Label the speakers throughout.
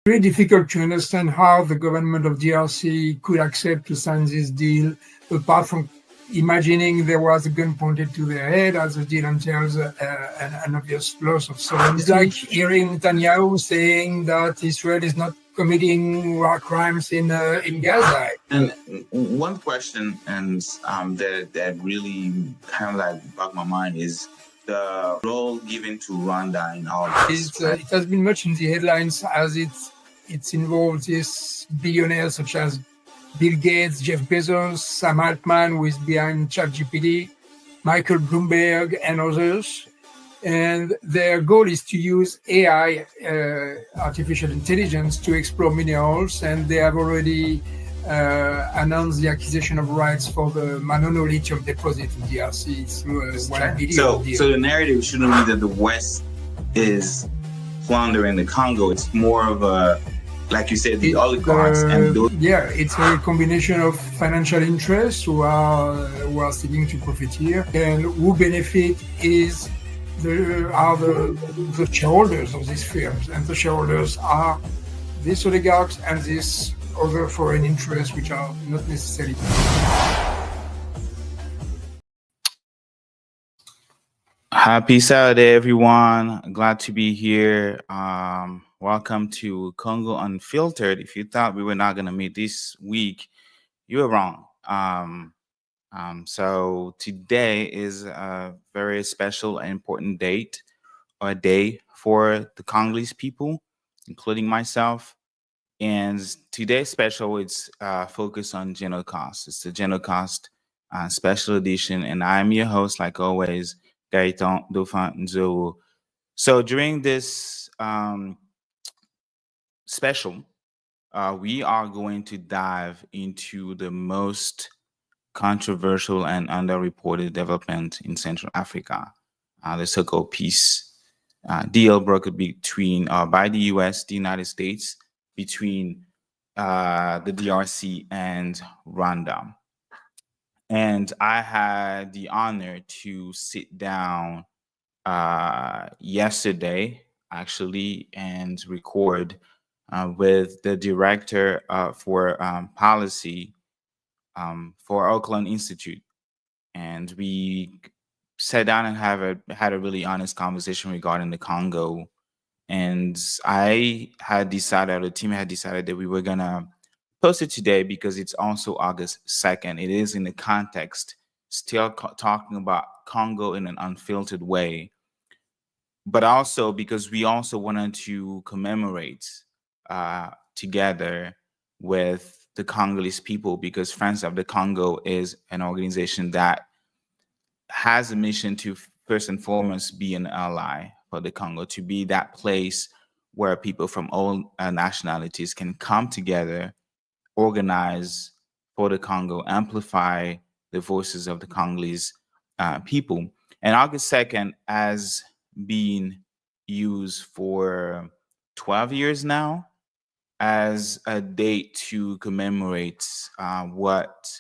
Speaker 1: very difficult to understand how the government of DRC could accept to sign this deal, apart from imagining there was a gun pointed to their head, as the deal entails an obvious loss of sovereignty. It's like hearing Netanyahu saying that Israel is not committing war crimes in Gaza.
Speaker 2: And one question, and that really kind of like bugged my mind, is the role given to Rwanda in all this.
Speaker 1: It has been much in the headlines as it's involved these billionaires such as Bill Gates, Jeff Bezos, Sam Altman, who is behind ChatGPT, Michael Bloomberg, and others. And their goal is to use AI, artificial intelligence, to explore minerals. And they have already announced the acquisition of rights for the Manono lithium deposit in DRC through a $1 billion deal.
Speaker 2: So the narrative shouldn't be that the West is plundering the Congo. It's more of a, like you said, the oligarchs and those.
Speaker 1: Yeah, it's a combination of financial interests who are seeking to profit here, and who benefit are the shareholders of these firms, and the shareholders are these oligarchs and these other foreign interests, which are not necessarily.
Speaker 2: Happy Saturday, everyone! Glad to be here. Welcome to Congo Unfiltered. If you thought we were not going to meet this week, you were wrong. So today is a very special and important date or day for the Congolese people, including myself. And today's special, it's focused on Genocost. It's the Genocost special edition. And I'm your host, like always, Gaëtan Dauphin Nzou. So during this special, we are going to dive into the most controversial and underreported development in Central Africa, the so-called peace deal brokered between by the U.S., the United States, between the DRC and Rwanda. And I had the honor to sit down yesterday, actually, and record with the director for policy for Oakland Institute. And we sat down and had a really honest conversation regarding the Congo. And I had decided, the team had decided that we were gonna post it today because it's also August 2nd. It is in the context, still talking about Congo in an unfiltered way, but also because we also wanted to commemorate together with the Congolese people, because Friends of the Congo is an organization that has a mission to first and foremost be an ally for the Congo, to be that place where people from all nationalities can come together, organize for the Congo, amplify the voices of the Congolese people. And August 2nd has been used for 12 years now as a date to commemorate what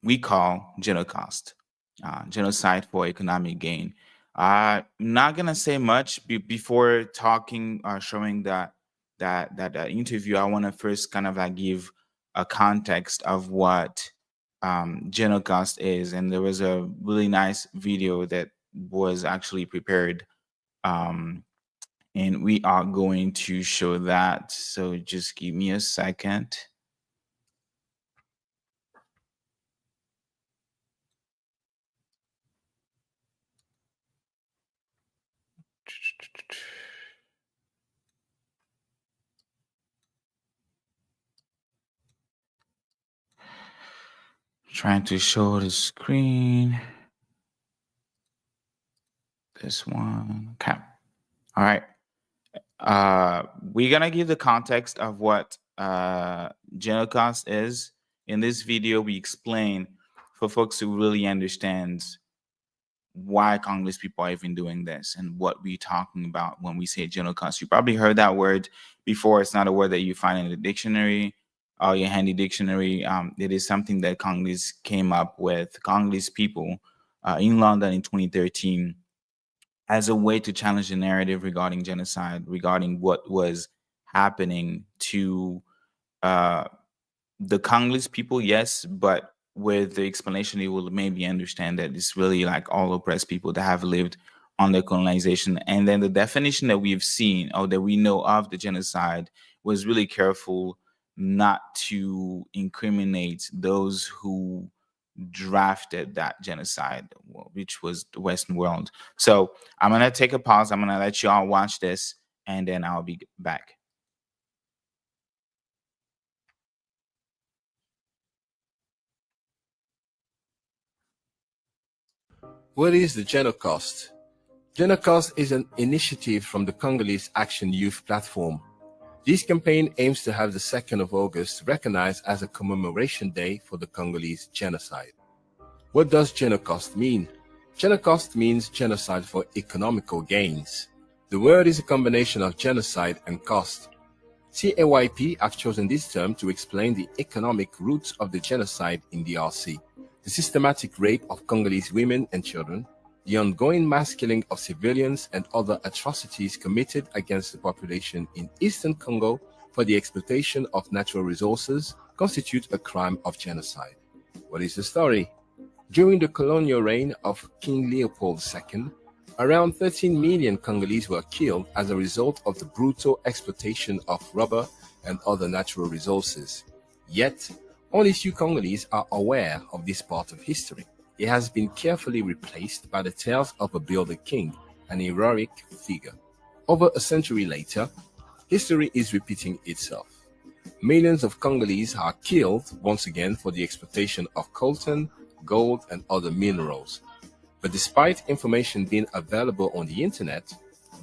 Speaker 2: we call Genocost, genocide for economic gain. I'm not gonna say much before talking, showing that interview. I want to first kind of like give a context of what Genocost is, and there was a really nice video that was actually prepared, and we are going to show that. So just give me a second. Trying to show the screen. This one. Okay. All right. We're gonna give the context of what Genocost is. In this video, we explain for folks who really understand why Congolese people are even doing this and what we're talking about when we say Genocost. You probably heard that word before. It's not a word that you find in the dictionary or your handy dictionary. It is something that Congolese came up with, Congolese people in London in 2013. as a way to challenge the narrative regarding genocide, regarding what was happening to uh, the Congolese people, yes, but with the explanation, you will maybe understand that it's really like all oppressed people that have lived under colonization. And then the definition that we've seen or that we know of the genocide was really careful not to incriminate those who drafted that genocide, which was the Western world. So I'm going to take a pause. I'm going to let you all watch this, and then I'll be back.
Speaker 3: What is the Genocost? Genocost is an initiative from the Congolese Action Youth Platform. This campaign aims to have the 2nd of August recognized as a commemoration day for the Congolese genocide. What does Genocost mean? Genocost means genocide for economical gains. The word is a combination of genocide and cost. CAYP have chosen this term to explain the economic roots of the genocide in DRC, the systematic rape of Congolese women and children, the ongoing mass killing of civilians and other atrocities committed against the population in eastern Congo for the exploitation of natural resources constitute a crime of genocide. What is the story? During the colonial reign of King Leopold II, around 13 million Congolese were killed as a result of the brutal exploitation of rubber and other natural resources. Yet, only few Congolese are aware of this part of history. It has been carefully replaced by the tales of a builder king, an heroic figure. Over a century later, history is repeating itself. Millions of Congolese are killed once again for the exploitation of coltan, gold, and other minerals. But despite information being available on the internet,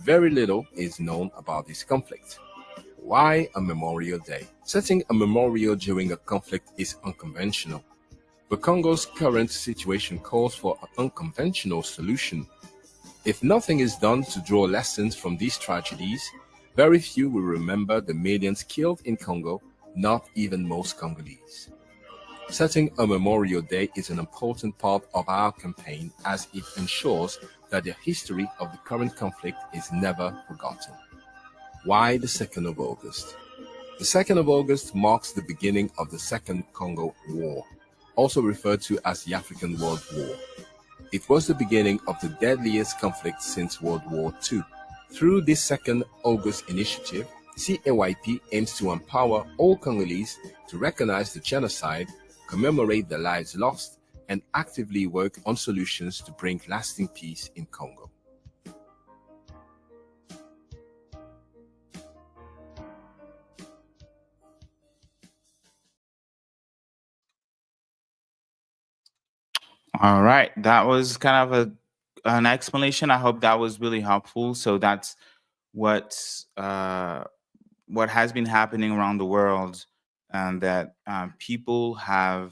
Speaker 3: very little is known about this conflict. Why a Memorial Day? Setting a memorial during a conflict is unconventional. But Congo's current situation calls for an unconventional solution. If nothing is done to draw lessons from these tragedies, very few will remember the millions killed in Congo, not even most Congolese. Setting a Memorial Day is an important part of our campaign as it ensures that the history of the current conflict is never forgotten. Why the 2nd of August? The 2nd of August marks the beginning of the Second Congo War, also referred to as the African World War. It was the beginning of the deadliest conflict since World War II. Through this 2nd August initiative, CAYP aims to empower all Congolese to recognize the genocide, commemorate the lives lost, and actively work on solutions to bring lasting peace in Congo.
Speaker 2: All right, that was kind of an explanation. I hope that was really helpful. So that's what what has been happening around the world, and that people have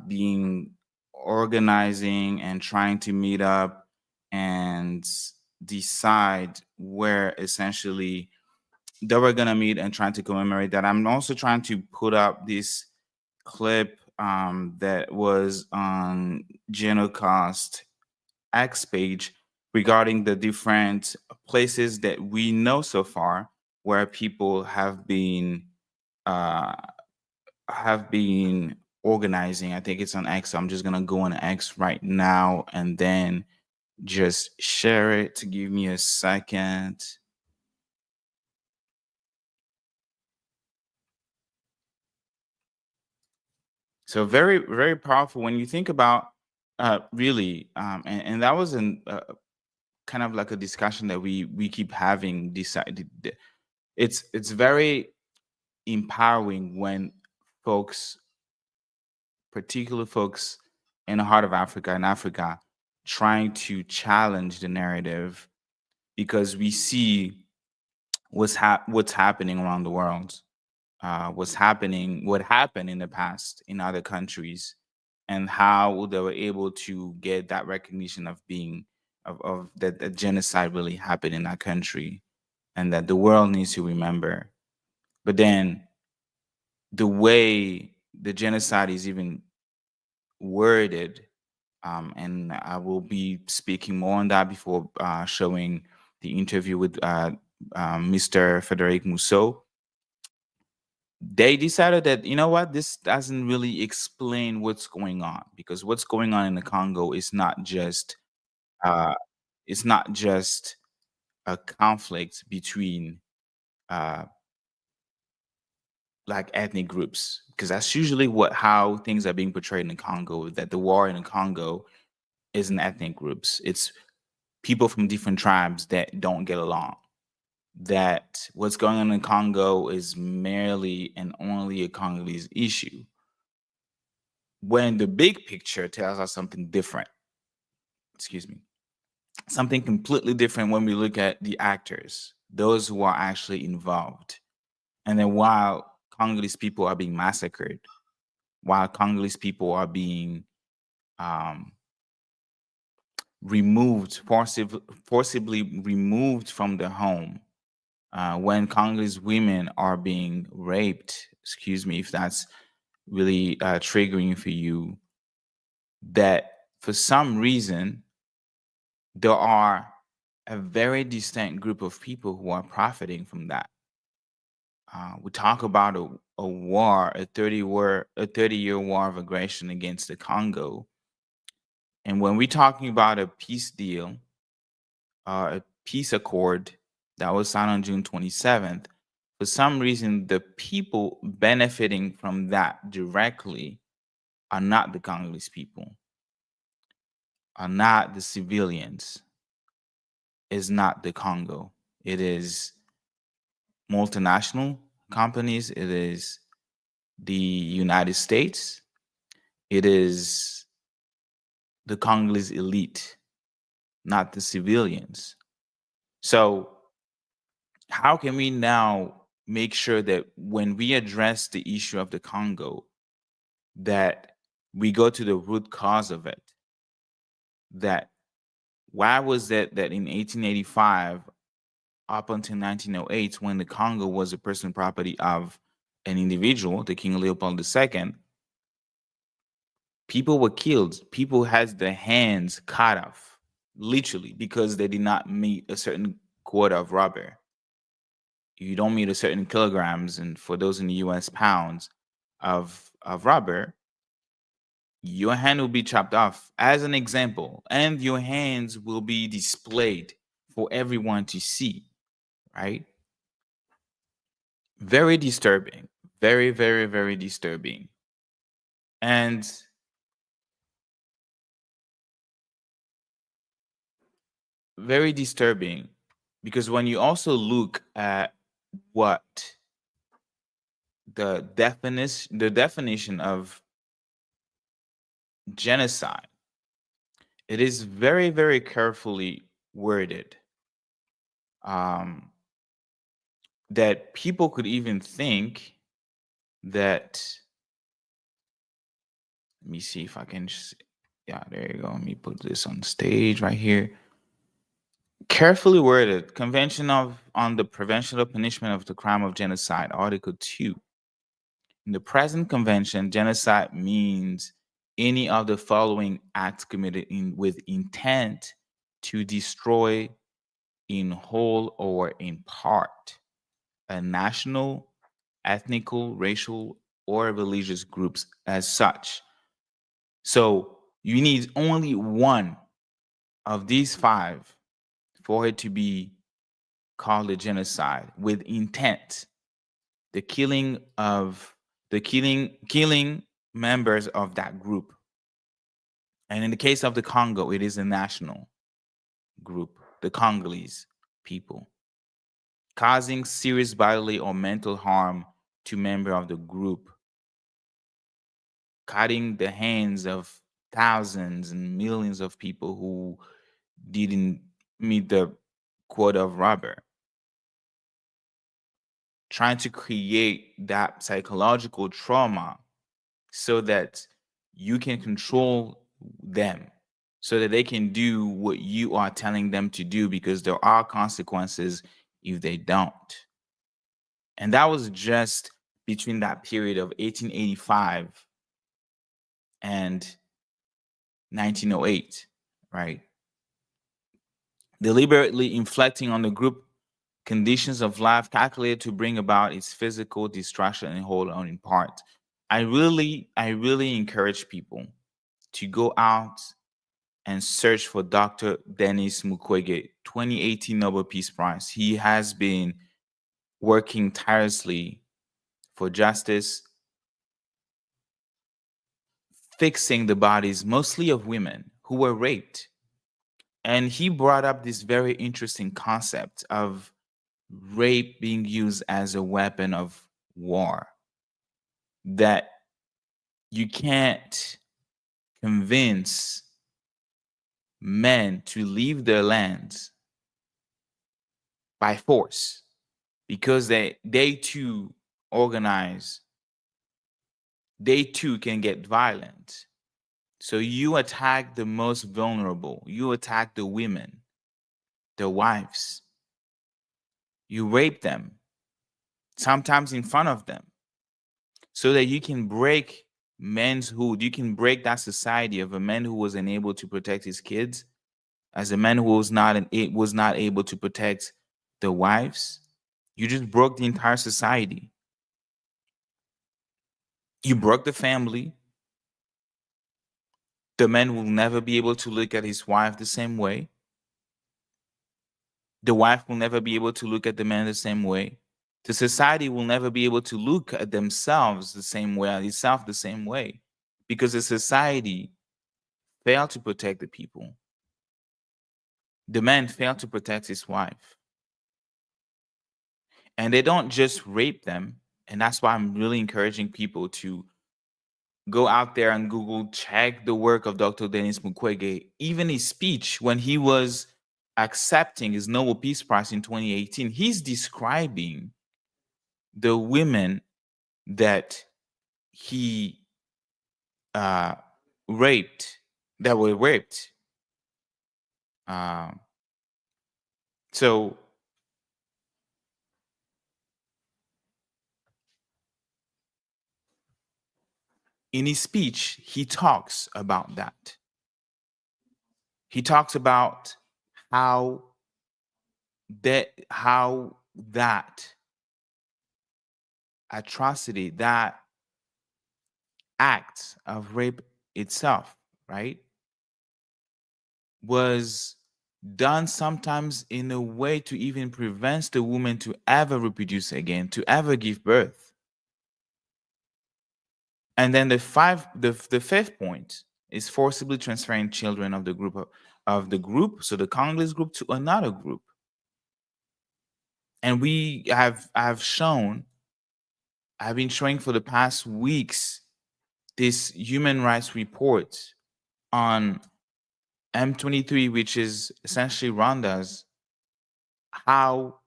Speaker 2: been organizing and trying to meet up and decide where essentially they were gonna meet and trying to commemorate that. I'm also trying to put up this clip that was on Genocost X page regarding the different places that we know so far where people uh, have been organizing. I think it's on X. So I'm just gonna go on X right now and then just share it. To give me a second. So very, very powerful when you think about really, and that was an kind of like a discussion that we keep having. Decided it's very empowering when folks, particular folks in the heart of Africa, in Africa, trying to challenge the narrative, because we see what's happening around the world, what happened in the past in other countries, and how they were able to get that recognition of being of that the genocide really happened in that country, and that the world needs to remember. But then the way the genocide is even worded, And I will be speaking more on that before showing the interview with Mr. Frederic Mousseau. They decided that, you know what, this doesn't really explain what's going on, because what's going on in the Congo is not just uh, it's not just a conflict between uh, like ethnic groups, because that's usually how things are being portrayed in the Congo. That the war in the Congo isn't ethnic groups; it's people from different tribes that don't get along. That what's going on in Congo is merely and only a Congolese issue, when the big picture tells us something different. Excuse me. Something completely different when we look at the actors, those who are actually involved. And then while Congolese people are being massacred, while Congolese people are being um, forcibly removed from their home, when Congolese women are being raped, excuse me if that's really triggering for you, that for some reason there are a very distinct group of people who are profiting from that. We talk about a war, a 30-year war of aggression against the Congo. And when we're talking about a peace deal, a peace accord that was signed on June 27th, for some reason, the people benefiting from that directly are not the Congolese people, are not the civilians, is not the Congo. It is multinational companies, it is the United States, it is the Congolese elite, not the civilians. So, how can we now make sure that when we address the issue of the Congo, that we go to the root cause of it? That why was that in 1885 up until 1908, when the Congo was a personal property of an individual, the King Leopold II, people were killed. People had their hands cut off, literally, because they did not meet a certain quota of rubber. You don't meet a certain kilograms, and for those in the US, pounds of rubber, your hand will be chopped off as an example, and your hands will be displayed for everyone to see, right? Very disturbing. Very, very, very disturbing. And very disturbing because when you also look at what the definition of genocide, it is very, very carefully worded. That people could even think that, let me see if I can just, yeah, there you go. Let me put this on stage right here. Carefully worded, Convention on the Prevention or Punishment of the Crime of Genocide, Article 2. In the present convention, genocide means any of the following acts committed with intent to destroy in whole or in part a national, ethnical, racial, or religious groups as such. So you need only one of these five for it to be called a genocide with intent. The killing members of that group. And in the case of the Congo, it is a national group, the Congolese people. Causing serious bodily or mental harm to member of the group. Cutting the hands of thousands and millions of people who didn't meet the quota of rubber. Trying to create that psychological trauma so that you can control them, so that they can do what you are telling them to do, because there are consequences if they don't. And that was just between that period of 1885 and 1908, right? Deliberately inflicting on the group conditions of life calculated to bring about its physical destruction and whole or in part. I really encourage people to go out and search for Dr. Denis Mukwege, 2018 Nobel Peace Prize. He has been working tirelessly for justice, fixing the bodies mostly of women who were raped. And he brought up this very interesting concept of rape being used as a weapon of war, that you can't convince men to leave their lands by force, because they too organize, they too can get violent. So you attack the most vulnerable, you attack the women, the wives, you rape them, sometimes in front of them, so that you can break manhood, you can break that society of a man who was unable to protect his kids, as a man who was not able to protect the wives. You just broke the entire society. You broke the family. The man will never be able to look at his wife the same way. The wife will never be able to look at the man the same way. The society will never be able to look at themselves the same way, at itself the same way, because the society failed to protect the people. The man failed to protect his wife. And they don't just rape them. And that's why I'm really encouraging people to go out there and Google, check the work of Dr. Denis Mukwege. Even his speech when he was accepting his Nobel Peace Prize in 2018, he's describing the women that he raped, that were raped. So in his speech, he talks about that. He talks about how that atrocity, that act of rape itself, right, was done sometimes in a way to even prevent the woman to ever reproduce again, to ever give birth. And then the fifth point is forcibly transferring children of the group, so the Congolese group, to another group. And I've been showing for the past weeks this human rights report on M23, which is essentially Rwanda's, how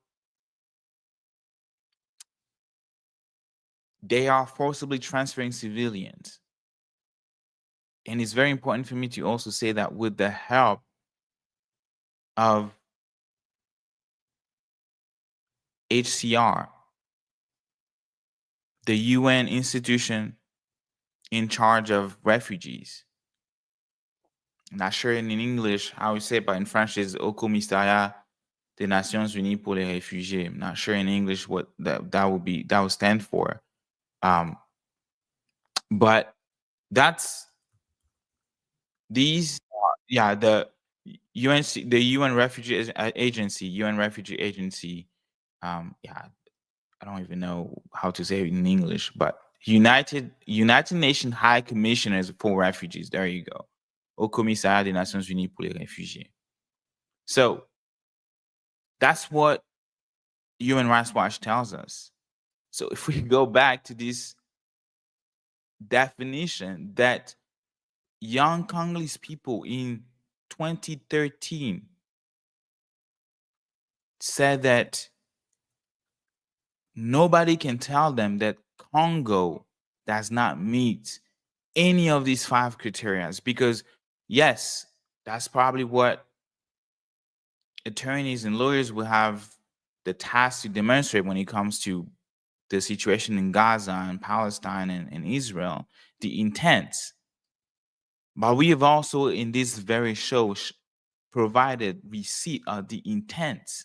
Speaker 2: they are forcibly transferring civilians. And it's very important for me to also say that with the help of HCR, the UN institution in charge of refugees. I'm not sure in English how we say it, but in French is Au Commissariat des Nations Unies pour les Réfugiés. I'm not sure in English what that would stand for. But that's these, the UNC, the UN Refugee Agency, UN Refugee Agency. I don't even know how to say it in English, but United Nations High Commissioners for Refugees. There you go. Au Commissariat des Nations Unies pour les Réfugiés. So that's what Human Rights Watch tells us. So if we go back to this definition that young Congolese people in 2013 said that nobody can tell them that Congo does not meet any of these 5 criteria, because yes, that's probably what attorneys and lawyers will have the task to demonstrate when it comes to the situation in Gaza and Palestine and Israel, the intent. But we have also in this very show provided receipt of the intent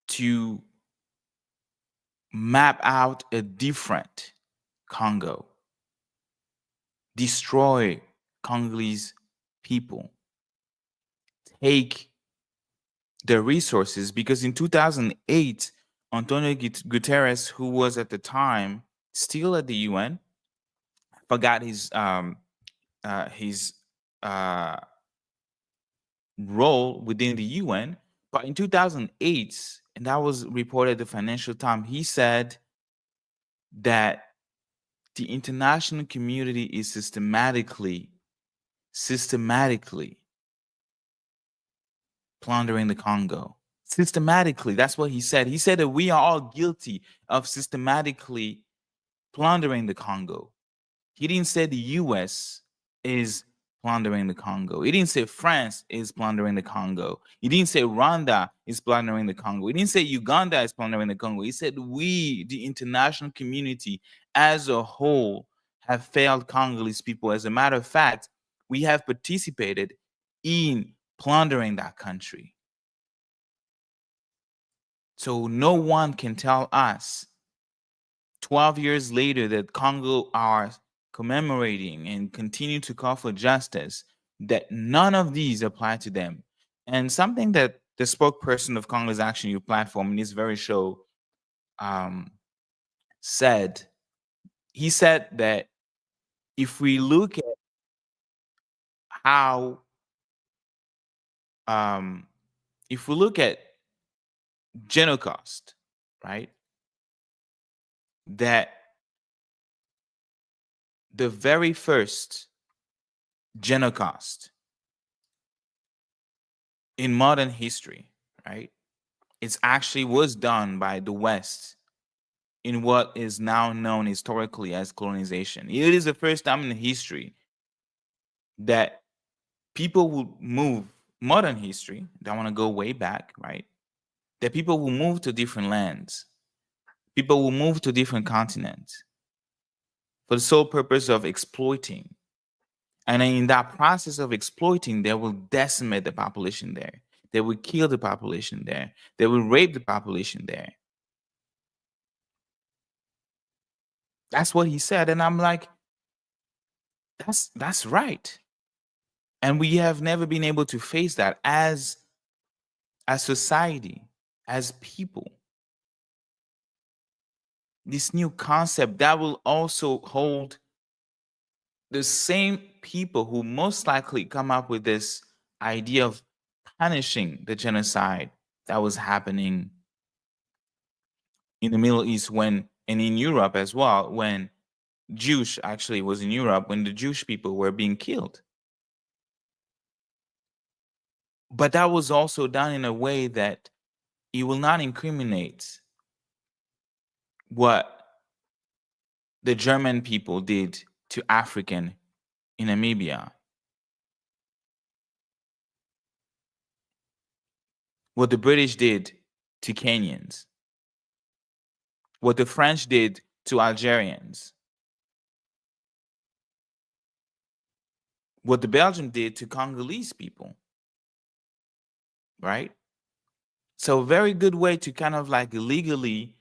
Speaker 2: to map out a different Congo, destroy Congolese people, take their resources, because in 2008, Antonio Guterres, who was at the time still at the UN, forgot his role within the UN, but in 2008, and that was reported in the Financial Times, he said that the international community is systematically plundering the Congo. Systematically, that's what he said. He said that we are all guilty of systematically plundering the Congo. He didn't say the US is plundering the Congo. He didn't say France is plundering the Congo. He didn't say Rwanda is plundering the Congo. He didn't say Uganda is plundering the Congo. He said we, the international community as a whole, have failed Congolese people. As a matter of fact, we have participated in plundering that country. So no one can tell us 12 years later that Congo are commemorating and continue to call for justice, that none of these apply to them. And something that the spokesperson of Congo's Action Youth platform in this very show said, he said that if we look at how, if we look at Genocost, right, that the very first Genocost in modern history, right, it actually was done by the West in what is now known historically as colonization. It is the first time in history that people will move, modern history, that want to go way back, right, that people will move to different lands. People will move to different continents for the sole purpose of exploiting. And in that process of exploiting, they will decimate the population there. They will kill the population there. They will rape the population there. That's what he said. And I'm like, that's right. And we have never been able to face that as society, as people. This new concept that will also hold the same people who most likely come up with this idea of punishing the genocide that was happening in the Middle East and in Europe as well, when Jewish actually was in Europe, when the Jewish people were being killed. But that was also done in a way that it will not incriminate what the German people did to African in Namibia, what the British did to Kenyans, what the French did to Algerians, what the Belgian did to Congolese people, right? So a very good way to kind of like legally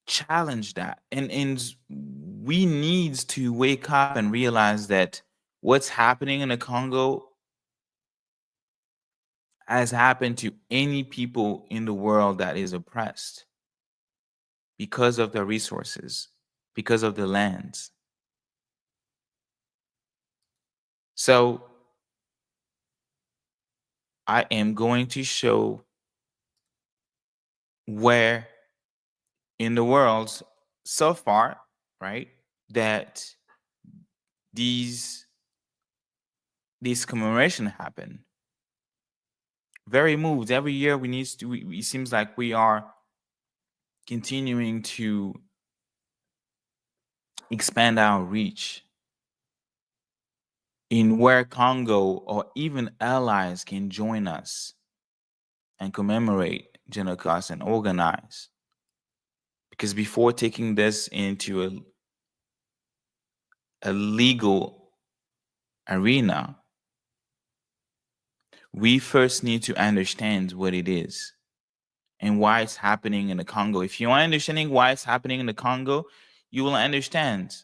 Speaker 2: challenge that. And we need to wake up and realize that what's happening in the Congo has happened to any people in the world that is oppressed because of the resources, because of the lands. So I am going to show where in the world so far, right, that these commemoration happen. Very moved. Every year we need to, it seems like we are continuing to expand our reach in where Congo or even allies can join us and commemorate Genocost and organize. Because before taking this into a legal arena, we first need to understand what it is and why it's happening in the Congo. If you are understanding why it's happening in the Congo, you will understand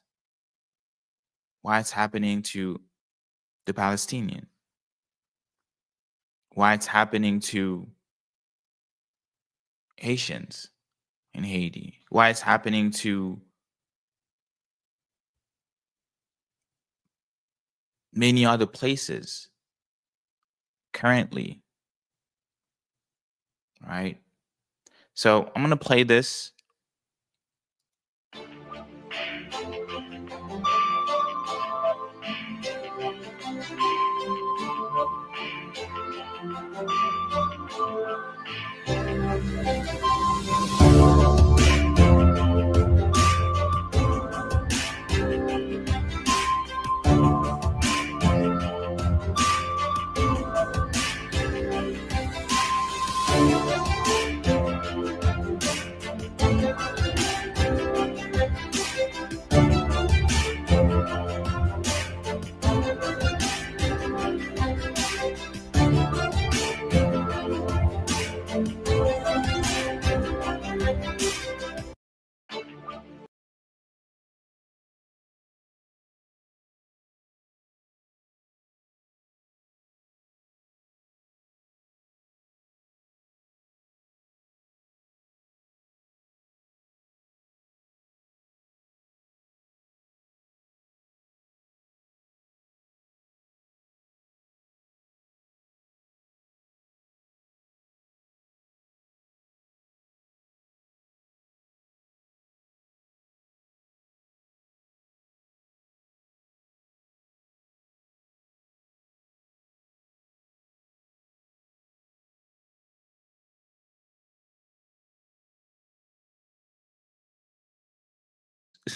Speaker 2: why it's happening to the Palestinian, why it's happening to Haitians in Haiti, why it's happening to many other places currently, right? So I'm going to play this.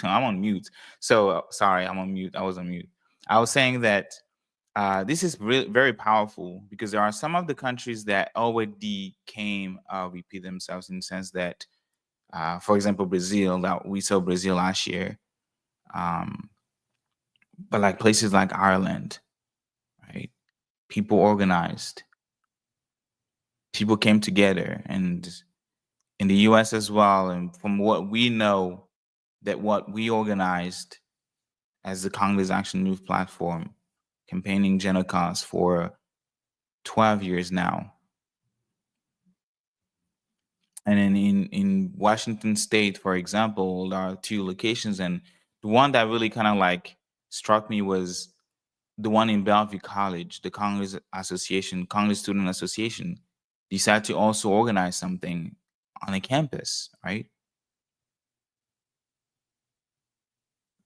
Speaker 2: I'm on mute. So sorry, I'm on mute. I was on mute. I was saying that this is very powerful because there are some of the countries that already came repeat themselves in the sense that, for example, Brazil, that we saw Brazil last year, but like places like Ireland, right? People organized, people came together, and in the U.S. as well. And from what we know, that what we organized as the Congolese Action Youth Platform, campaigning Genocost for 12 years now. And then in Washington State, for example, there are 2 locations. And the one that really kind of like struck me was the one in Bellevue College, the Congolese Association, Congolese Student Association, decided to also organize something on a campus, right?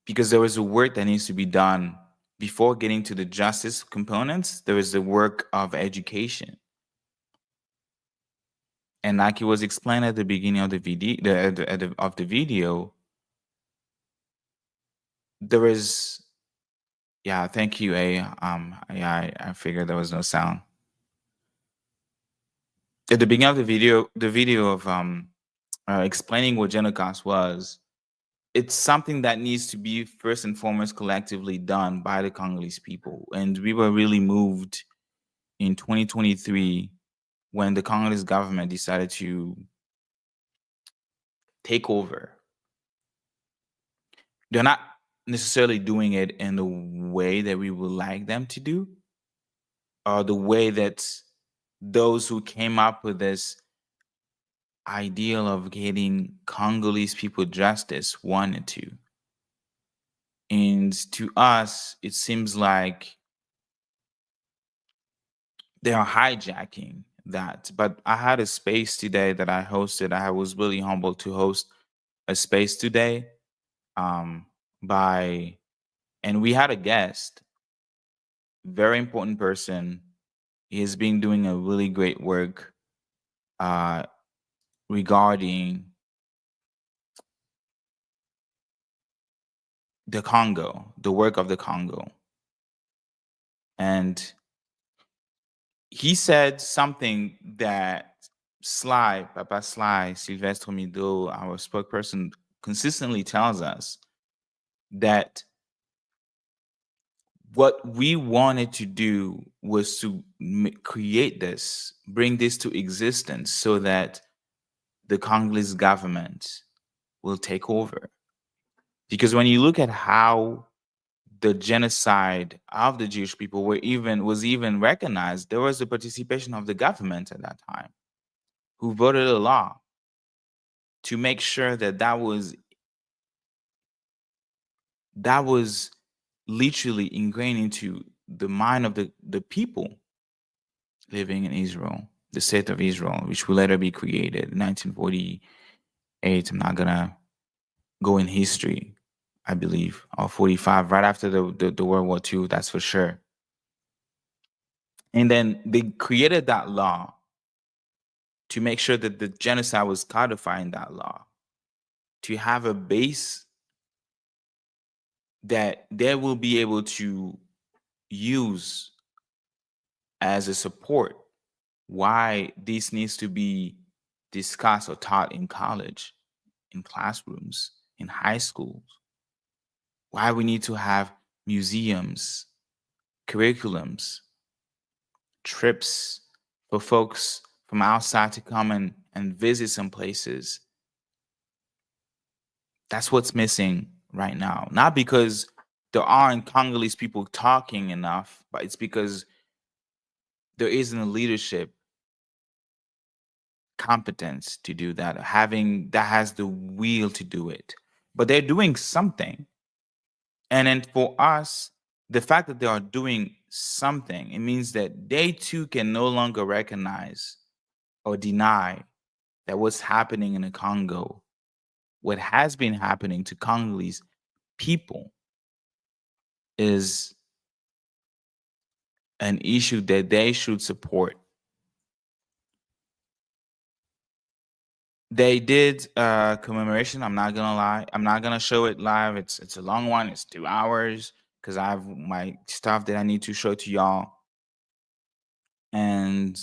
Speaker 2: Because there was a work that needs to be done before getting to the justice components. There is the work of education. And like it was explained at the beginning of the video, there is, yeah, thank you, A. Yeah, I figured there was no sound. At the beginning of the video of explaining what Genocost was, it's something that needs to be first and foremost collectively done by the Congolese people. And we were really moved in 2023 when the Congolese government decided to take over. They're not necessarily doing it in the way that we would like them to do, or the way that those who came up with this ideal of getting Congolese people justice wanted to. And to us, it seems like they are hijacking that. But I had a space today that I hosted. I was really humbled to host a space today by, and we had a guest, very important person. He has been doing a really great work regarding the Congo, the work of the Congo. And he said something that Papa Sly, Sylvestre Mido, our spokesperson, consistently tells us, that what we wanted to do was to create this, bring this to existence so that the Congolese government will take over. Because when you look at how the genocide of the Jewish people was even recognized, there was the participation of the government at that time, who voted a law to make sure that that was literally ingrained into the mind of the people living in Israel, the state of Israel, which will later be created in 1948. I'm not gonna go in history, I believe, or 45, right after the World War II, that's for sure. And then they created that law to make sure that the genocide was codified in that law, to have a base that they will be able to use as a support why this needs to be discussed or taught in college, in classrooms, in high schools, why we need to have museums, curriculums, trips for folks from outside to come and visit some places. That's what's missing right now. Not because there aren't Congolese people talking enough, but it's because there isn't a leadership competence to do that, having that has the will to do it. But they're doing something. And then for us, the fact that they are doing something, it means that they too can no longer recognize or deny that what's happening in the Congo, what has been happening to Congolese people, is an issue that they should support. They did commemoration. I'm not gonna lie. I'm not gonna show it live. It's a long one. It's 2 hours because I have my stuff that I need to show to y'all. And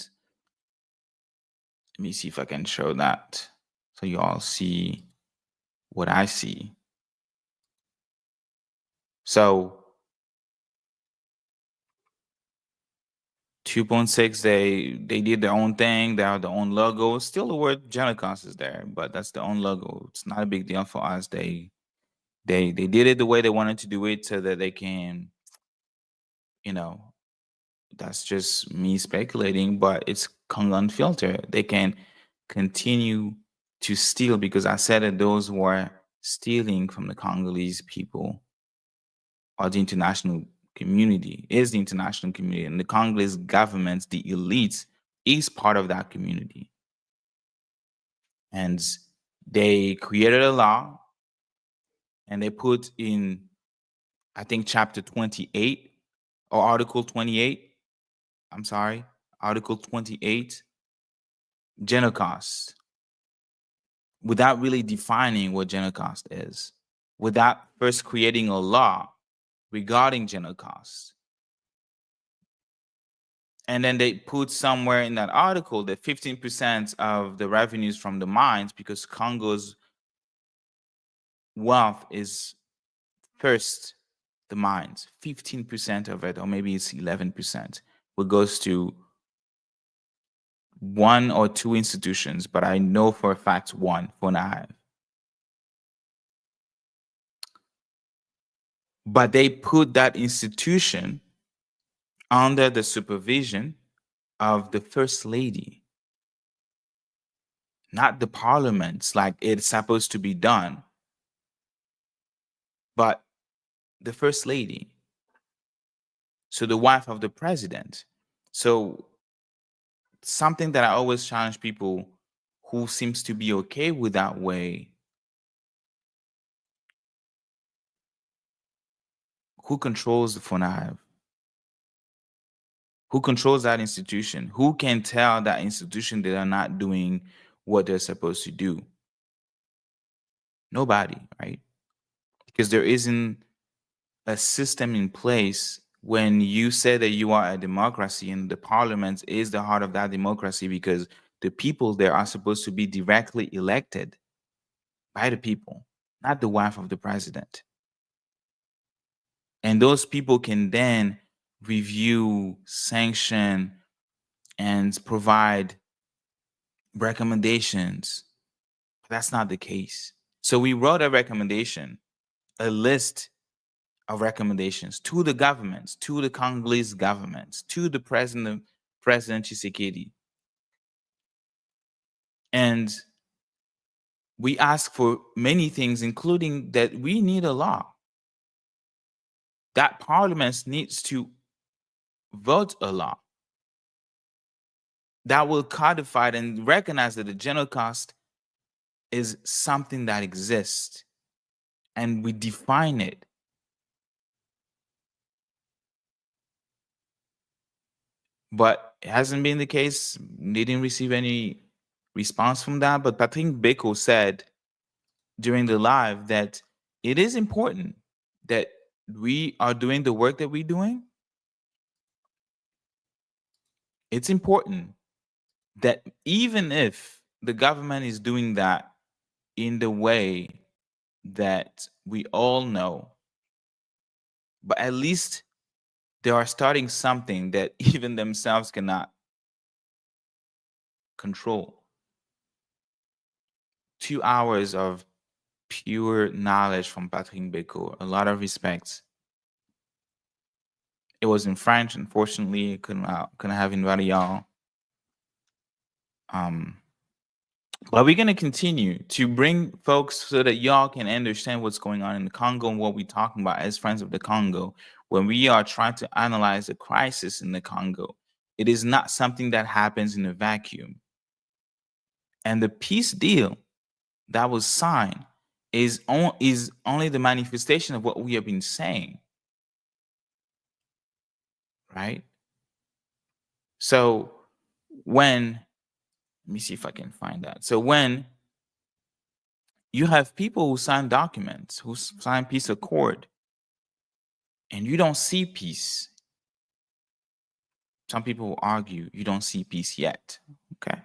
Speaker 2: let me see if I can show that so y'all see what I see. So 2.6, they did their own thing. They have their own logo. Still the word Genocost is there, but that's their own logo. It's not a big deal for us. They did it the way they wanted to do it so that they can, you know, that's just me speculating, but it's Congo Unfiltered. They can continue to steal because I said that those who are stealing from the Congolese people are the international community, is the international community. And the Congolese government, the elites, is part of that community. And they created a law and they put in, I think, chapter 28 or article 28. I'm sorry, article 28, Genocost, without really defining what Genocost is, without first creating a law regarding Genocost. And then they put somewhere in that article that 15% of the revenues from the mines, because Congo's wealth is first the mines, 15% of it, or maybe it's 11%, what goes to one or two institutions, but I know for a fact one, FONAHEV. But they put that institution under the supervision of the First Lady, not the parliaments like it's supposed to be done, but the First Lady. So the wife of the president. So something that I always challenge people who seems to be okay with that way. Who controls the FONAHEV? Who controls that institution? Who can tell that institution that they're not doing what they're supposed to do? Nobody, right? Because there isn't a system in place when you say that you are a democracy and the parliament is the heart of that democracy, because the people there are supposed to be directly elected by the people, not the wife of the president. And those people can then review, sanction, and provide recommendations. But that's not the case. So we wrote a recommendation, a list of recommendations to the governments, to the Congolese governments, to the President Tshisekedi. And we ask for many things, including that we need a law. That parliament needs to vote a law that will codify and recognize that the Genocost is something that exists, and we define it. But it hasn't been the case. They didn't receive any response from that. But Patrick Beko said during the live that it is important that we are doing the work that we're doing. It's important that even if the government is doing that in the way that we all know, but at least they are starting something that even themselves cannot control. 2 hours of pure knowledge from Patrick Beko. A lot of respects. It was in French, unfortunately. Couldn't have invited y'all. But we're gonna continue to bring folks so that y'all can understand what's going on in the Congo and what we're talking about as friends of the Congo. When we are trying to analyze the crisis in the Congo, it is not something that happens in a vacuum. And the peace deal that was signed is only the manifestation of what we have been saying, right? So when, let me see if I can find that. So when you have people who sign documents, who sign peace accord, and you don't see peace, some people will argue you don't see peace yet, okay?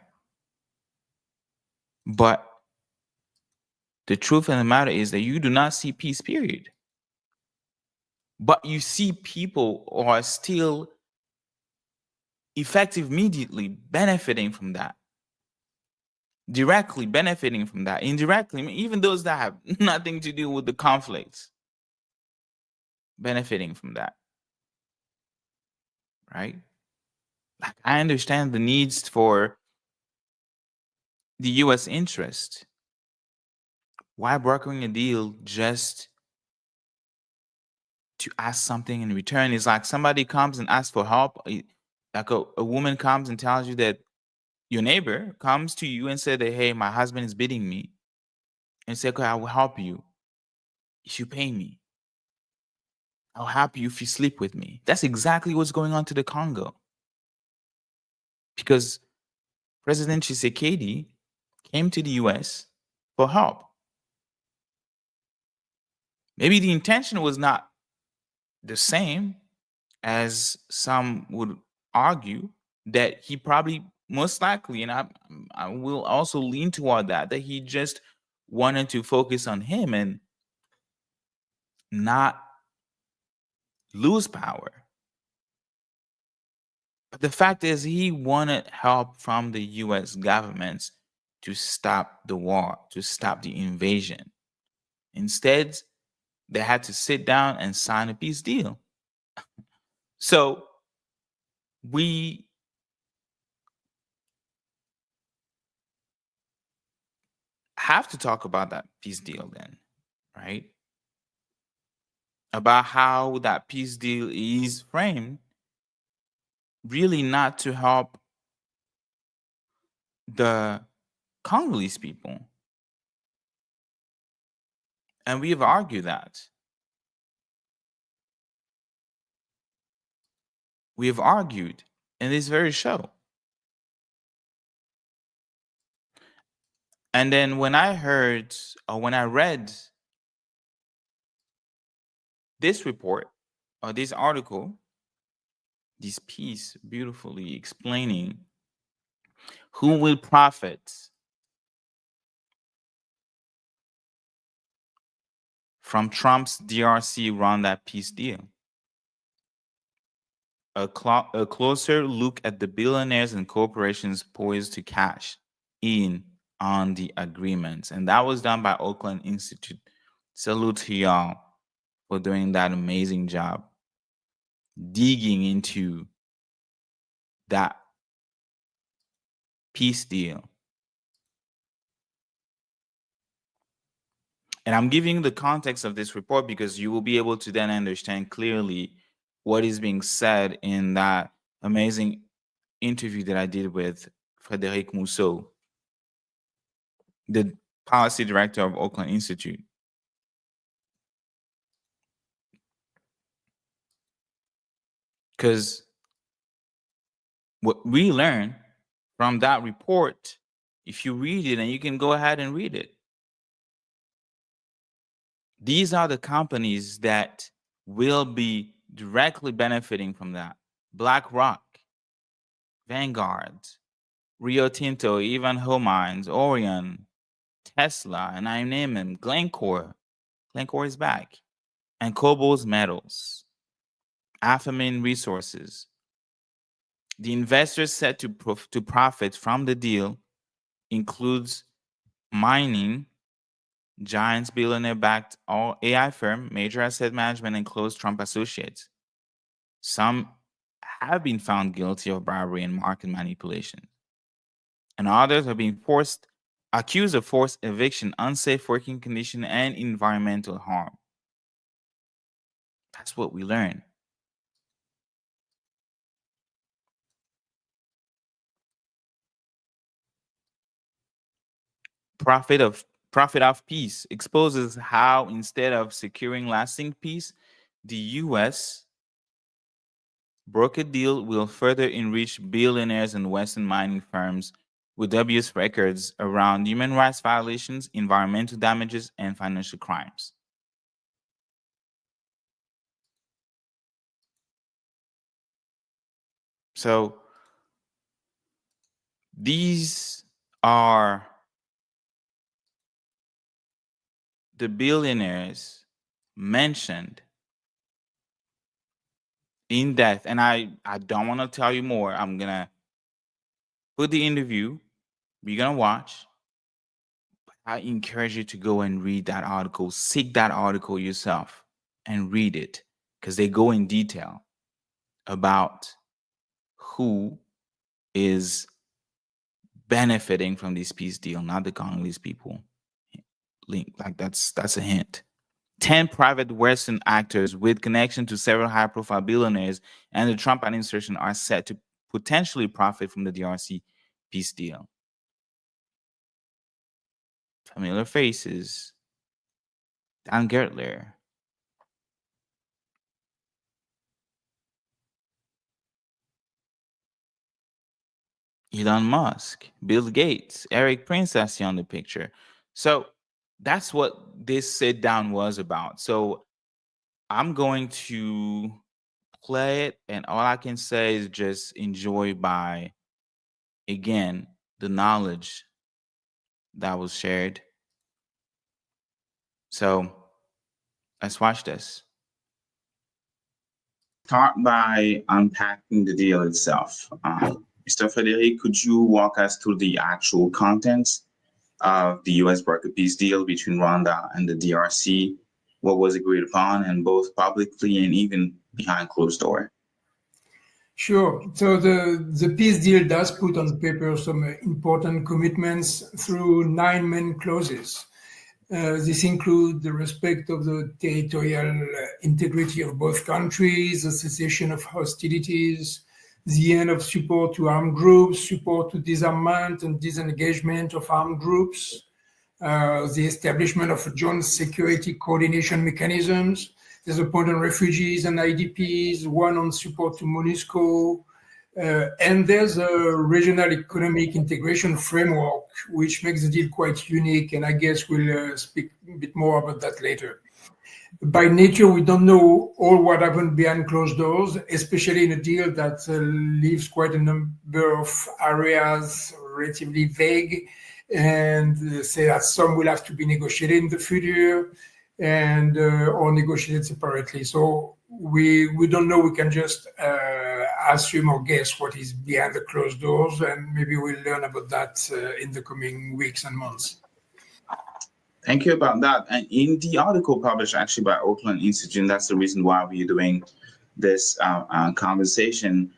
Speaker 2: But the truth of the matter is that you do not see peace, period. But you see people who are still effective immediately benefiting from that, directly benefiting from that, indirectly, even those that have nothing to do with the conflicts, benefiting from that, right? Like, I understand the needs for the US interest. Why brokering a deal just to ask something in return? Is like somebody comes and asks for help. Like a woman comes and tells you that your neighbor comes to you and said that, hey, my husband is beating me. And say, okay, I will help you if you pay me. I'll help you if you sleep with me. That's exactly what's going on to the Congo. Because President Tshisekedi came to the US for help. Maybe the intention was not the same, as some would argue, that he probably, most likely, and I will also lean toward that he just wanted to focus on him and not lose power. But the fact is, he wanted help from the US government to stop the war, to stop the invasion. Instead, they had to sit down and sign a peace deal. So we have to talk about that peace deal then, right? About how that peace deal is framed, really not to help the Congolese people. And we have argued that. We have argued in this very show. And then when I heard, or when I read this report or this article, this piece beautifully explaining who will profit from Trump's DRC Rwanda peace deal. A closer look at the billionaires and corporations poised to cash in on the agreements. And that was done by Oakland Institute. Salute to y'all for doing that amazing job, digging into that peace deal. And I'm giving the context of this report because you will be able to then understand clearly what is being said in that amazing interview that I did with Frédéric Mousseau, the policy director of Oakland Institute. Because what we learn from that report, if you read it, and you can go ahead and read it, these are the companies that will be directly benefiting from that. BlackRock, Vanguard, Rio Tinto, Ivanhoe Mines, Orion, Tesla, and I name them, Glencore. Glencore is back. And Cobalt Metals, Alphamin Resources. The investors set to profit from the deal includes mining giants, billionaire-backed all AI firm, major asset management, and close Trump associates. Some have been found guilty of bribery and market manipulation, and others have been accused of forced eviction, unsafe working condition, and environmental harm. That's what we learn. Profit of peace exposes how, instead of securing lasting peace, the U.S. broker deal will further enrich billionaires and Western mining firms with dubious records around human rights violations, environmental damages, and financial crimes. So these are the billionaires mentioned in depth. And I don't want to tell you more. I'm going to put the interview. You're going to watch. But I encourage you to go and read that article. Seek that article yourself and read it, because they go in detail about who is benefiting from this peace deal, not the Congolese people. Like that's a hint. 10 private Western actors with connection to several high-profile billionaires and the Trump administration are set to potentially profit from the DRC peace deal. Familiar faces. Dan Gertler. Elon Musk, Bill Gates, Eric Prince, I see on the picture. So that's what this sit down was about. So I'm going to play it, and all I can say is just enjoy by, again, the knowledge that was shared. So let's watch this. Start by unpacking the deal itself. Mr. Frédéric, could you walk us through the actual contents of the U.S. broker peace deal between Rwanda and the DRC? What was agreed upon, and both publicly and even behind closed door?
Speaker 1: Sure. So the peace deal does put on paper some important commitments through 9 main clauses. This includes the respect of the territorial integrity of both countries, the cessation of hostilities, the end of support to armed groups, support to disarmament and disengagement of armed groups, the establishment of joint security coordination mechanisms. There's a point on refugees and IDPs, one on support to MONUSCO, and there's a regional economic integration framework, which makes the deal quite unique, and I guess we'll speak a bit more about that later. By nature, we don't know all what happened behind closed doors, especially in a deal that leaves quite a number of areas relatively vague, and say that some will have to be negotiated in the future. and or negotiated separately. So we don't know. We can just assume or guess what is behind the closed doors, and maybe we'll learn about that in the coming weeks and months.
Speaker 2: Thank you about that. And in the article published actually by Oakland Institute, and that's the reason why we're doing this conversation,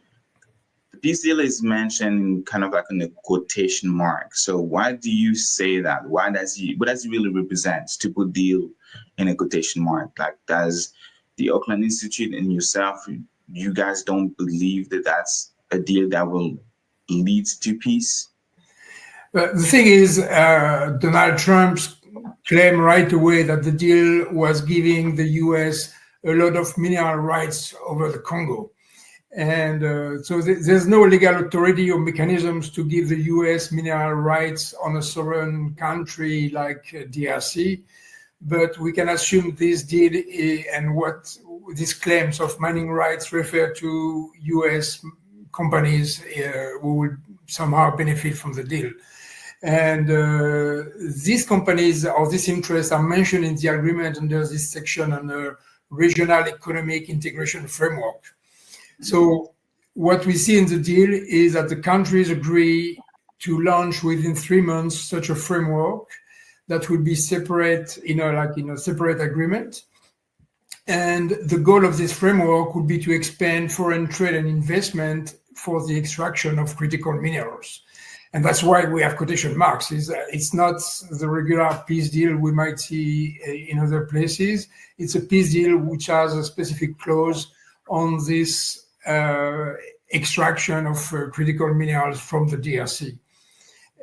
Speaker 2: the peace deal is mentioned kind of like in a quotation mark. So why do you say that? What does it really represent to put deal in a quotation mark? Like, does the Oakland Institute and yourself, you guys don't believe that that's a deal that will lead to peace?
Speaker 1: The thing is, Donald Trump's claim right away that the deal was giving the US a lot of mineral rights over the Congo. And so there's no legal authority or mechanisms to give the US mineral rights on a sovereign country like DRC. But we can assume this deal and what these claims of mining rights refer to US companies who would somehow benefit from the deal. And these companies or these interests are mentioned in the agreement under this section on the regional economic integration framework. So what we see in the deal is that the countries agree to launch within 3 months such a framework that would be separate, in a separate agreement. And the goal of this framework would be to expand foreign trade and investment for the extraction of critical minerals. And that's why we have quotation marks. It's not the regular peace deal we might see in other places. It's a peace deal which has a specific clause on this extraction of critical minerals from the DRC.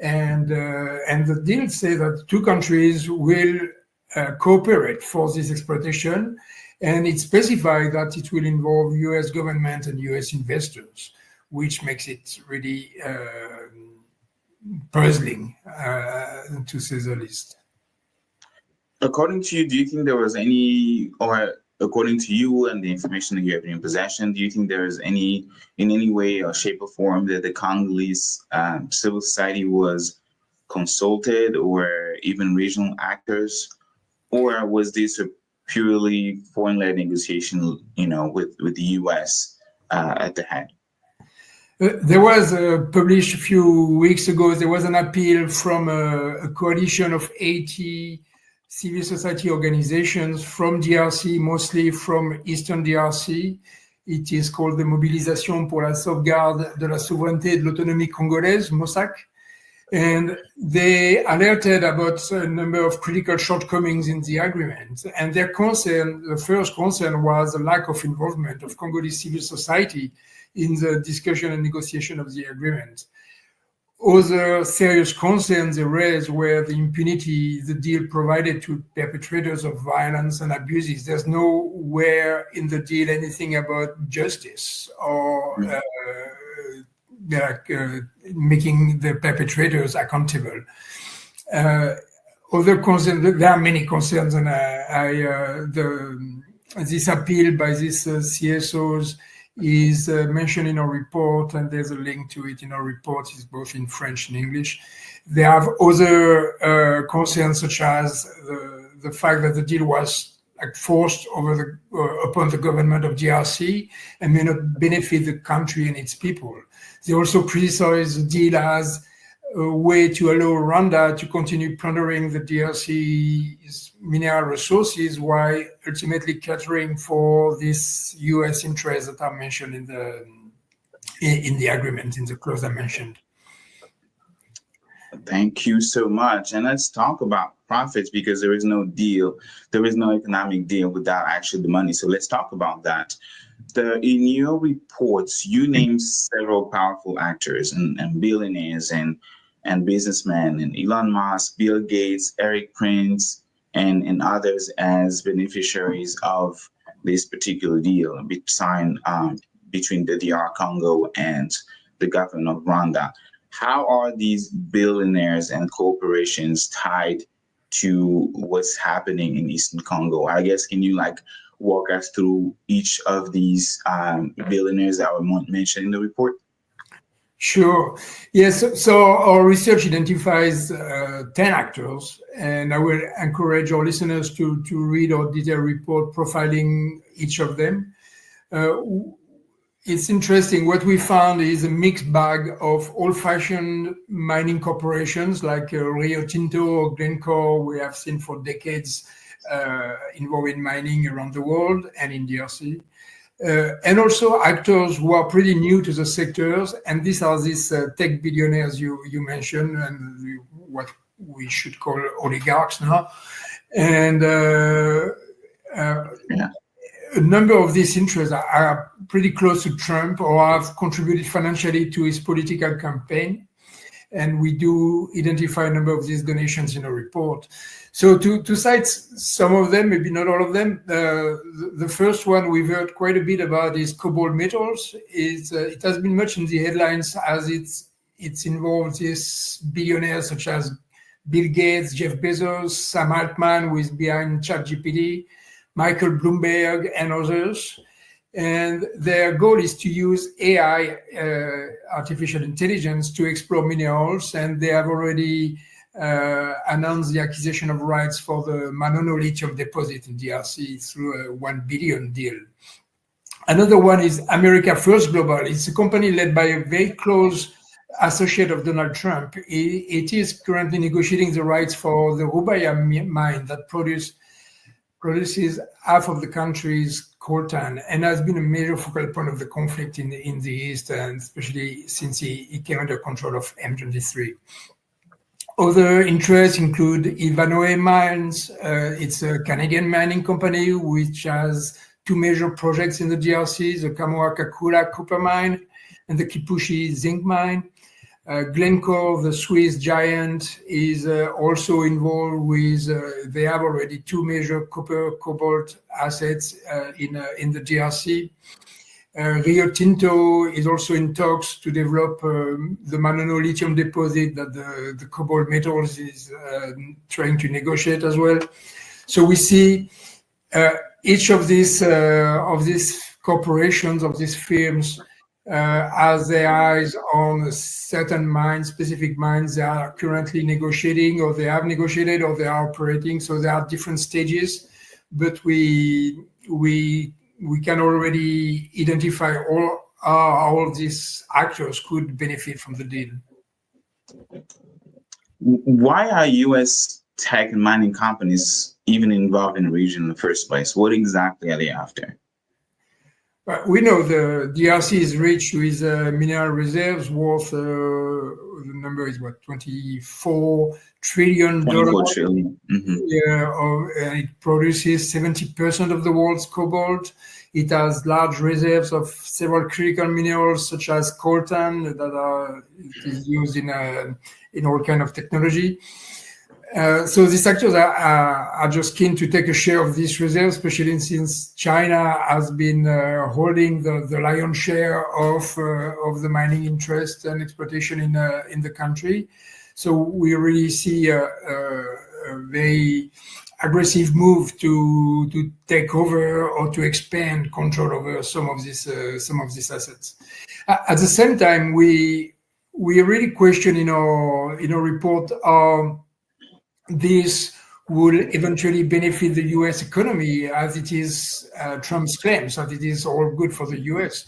Speaker 1: And the deal says that two countries will cooperate for this exploitation, and it specifies that it will involve US government and US investors, which makes it really puzzling, to say the least.
Speaker 2: According to you, do you think there was any, or according to you and the information that you have in your possession, do you think there is any, in any way or shape or form, that the Congolese civil society was consulted, or even regional actors, or was this a purely foreign-led negotiation, with the US at the head?
Speaker 1: There was published a few weeks ago, there was an appeal from a coalition of 80 civil society organizations from DRC, mostly from Eastern DRC. It is called the Mobilisation pour la sauvegarde de la souveraineté et de l'autonomie congolaise, MOSAC. And they alerted about a number of critical shortcomings in the agreement. And their concern, the first concern, was the lack of involvement of Congolese civil society in the discussion and negotiation of the agreement. Other serious concerns they raised were the impunity the deal provided to perpetrators of violence and abuses. There's nowhere in the deal anything about justice or making the perpetrators accountable. Other concerns, there are many concerns, and this appeal by these CSOs is mentioned in our report, and there's a link to it in our report. It's both in French and English. They have other concerns, such as the fact that the deal was forced upon the government of DRC and may not benefit the country and its people. They also criticize the deal as a way to allow Rwanda to continue plundering the DRC's mineral resources while ultimately catering for these US interests that are mentioned in the agreement, in the clause I mentioned.
Speaker 2: Thank you so much. And let's talk about profits, because there is no deal, there is no economic deal without actually the money. So let's talk about that. In your reports, you name several powerful actors and billionaires and businessmen, and Elon Musk, Bill Gates, Eric Prince, and others as beneficiaries of this particular deal signed between the DR Congo and the government of Rwanda. How are these billionaires and corporations tied to what's happening in Eastern Congo? I guess, can you walk us through each of these billionaires that were mentioned in the report?
Speaker 1: Sure. Yes. So our research identifies 10 actors, and I will encourage our listeners to read our detailed report profiling each of them. It's interesting. What we found is a mixed bag of old-fashioned mining corporations like Rio Tinto or Glencore, we have seen for decades involved in mining around the world and in DRC. And also actors who are pretty new to the sectors, and these are these tech billionaires you mentioned, and what we should call oligarchs now. And
Speaker 2: Yeah.
Speaker 1: a number of these interests are pretty close to Trump or have contributed financially to his political campaign. And we do identify a number of these donations in a report. So to cite some of them, maybe not all of them, the first one we've heard quite a bit about is cobalt metals. It has been much in the headlines as it's involved these billionaires such as Bill Gates, Jeff Bezos, Sam Altman, who is behind ChatGPT, Michael Bloomberg, and others. And their goal is to use AI, artificial intelligence, to explore minerals. And they have already announced the acquisition of rights for the Manono lithium deposit in DRC through a $1 billion deal. Another one is America First Global. It's a company led by a very close associate of Donald Trump. It is currently negotiating the rights for the Rwanda mine that produces half of the country's coltan and has been a major focal point of the conflict in the East, and especially since he came under control of M23. Other interests include Ivanhoe Mines. It's a Canadian mining company which has two major projects in the DRC, the Kamoa-Kakula copper mine and the Kipushi zinc mine. Glencore, the Swiss giant, is also involved with, they have already two major copper cobalt assets in the DRC. Rio Tinto is also in talks to develop the Manono lithium deposit that the cobalt metals is trying to negotiate as well. So we see each of these corporations, of these firms, has their eyes on certain mines, specific mines they are currently negotiating, or they have negotiated, or they are operating. So there are different stages, but we can already identify all of these actors could benefit from the deal.
Speaker 2: Why are U.S. tech and mining companies even involved in the region in the first place? What exactly are they after?
Speaker 1: We know the DRC is rich with mineral reserves worth, the number is what, $24 trillion.
Speaker 2: 24 trillion. Mm-hmm.
Speaker 1: Yeah, and it produces 70% of the world's cobalt. It has large reserves of several critical minerals such as coltan that is used in all kind of technology. So these actors are just keen to take a share of these reserves, especially since China has been holding the lion's share of the mining interest and exploitation in the country. So we really see a very aggressive move to take over or to expand control over some of these assets. At the same time, we really question in our report this will eventually benefit the U.S. economy, as it is Trump's claims that it is all good for the U.S.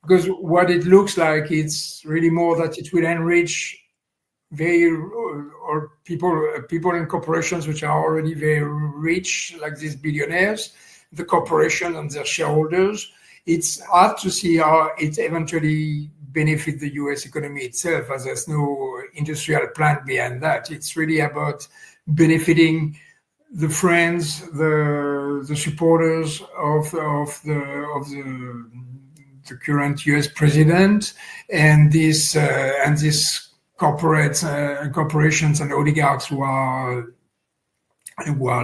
Speaker 1: Because what it looks like, it's really more that it will enrich people and corporations which are already very rich, like these billionaires, the corporation and their shareholders. It's hard to see how it eventually benefit the U.S. economy itself, as there's no industrial plant behind that. It's really about benefiting the friends, the supporters of the current U.S. president, and these corporations and oligarchs who are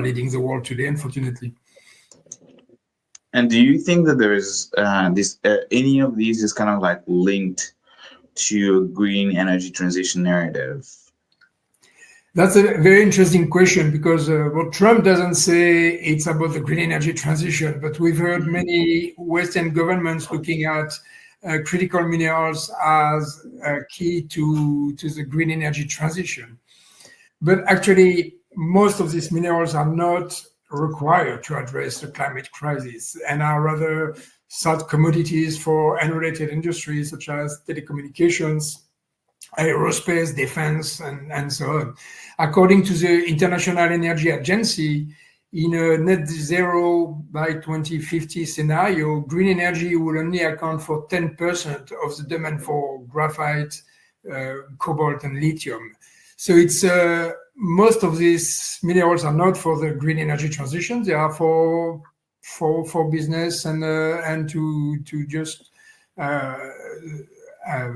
Speaker 1: leading the world today, unfortunately.
Speaker 2: And do you think that there is any of these is kind of like linked to a green energy transition narrative?
Speaker 1: That's a very interesting question, because what Trump doesn't say it's about the green energy transition, but we've heard many Western governments looking at critical minerals as key to the green energy transition. But actually, most of these minerals are not required to address the climate crisis and are rather sought commodities for unrelated industries such as telecommunications, aerospace, defense, and so on. According to the International Energy Agency, in a net zero by 2050 scenario, green energy will only account for 10% of the demand for graphite, cobalt, and lithium. So it's most of these minerals are not for the green energy transition. They are for business and to just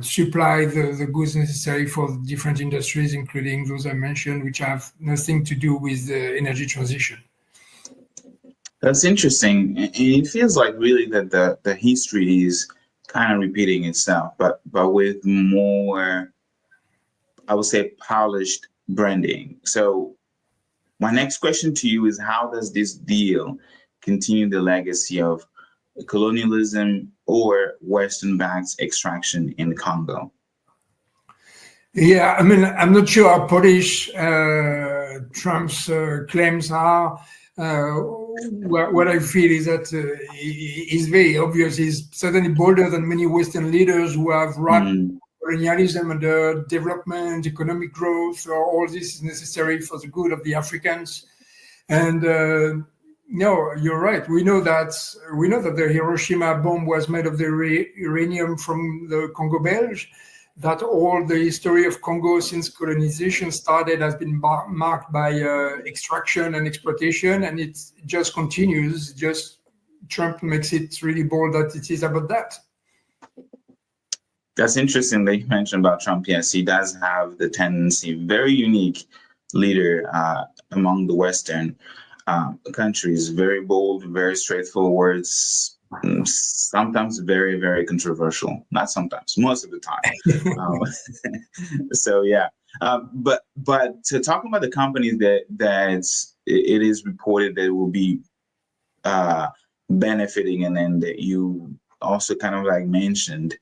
Speaker 1: supply the goods necessary for the different industries, including those I mentioned, which have nothing to do with the energy transition.
Speaker 2: That's interesting. And it feels like really that the history is kind of repeating itself, but with more, I would say, polished branding. So my next question to you is, how does this deal continue the legacy of colonialism or Western-backed extraction in Congo?
Speaker 1: Yeah, I mean, I'm not sure how Polish Trump's claims are. What I feel is that he's very obvious. He's certainly bolder than many Western leaders who have run colonialism and development, economic growth. All this is necessary for the good of the Africans. And no, you're right. We know that the Hiroshima bomb was made of the uranium from the Congo Belge. That all the history of Congo since colonization started has been marked by extraction and exploitation, and it just continues. Just Trump makes it really bold that it is about that.
Speaker 2: That's interesting that you mentioned about Trump. Yes, he does have the tendency, very unique leader among the Western countries, very bold, very straightforward, sometimes very, very controversial. Not sometimes, most of the time. So yeah, but to talk about the companies that it is reported that will be benefiting, and then that you also kind of like mentioned,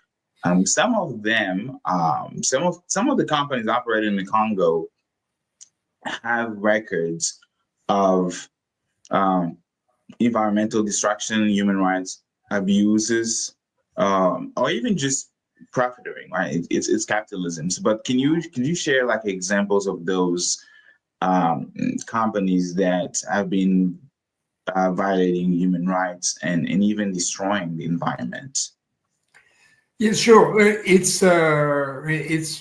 Speaker 2: some of them, some of the companies operating in the Congo have records of environmental destruction, human rights abuses, or even just profiteering, right? It's capitalism. But can you share like examples of those companies that have been violating human rights and even destroying the environment?
Speaker 1: Yes, sure. It's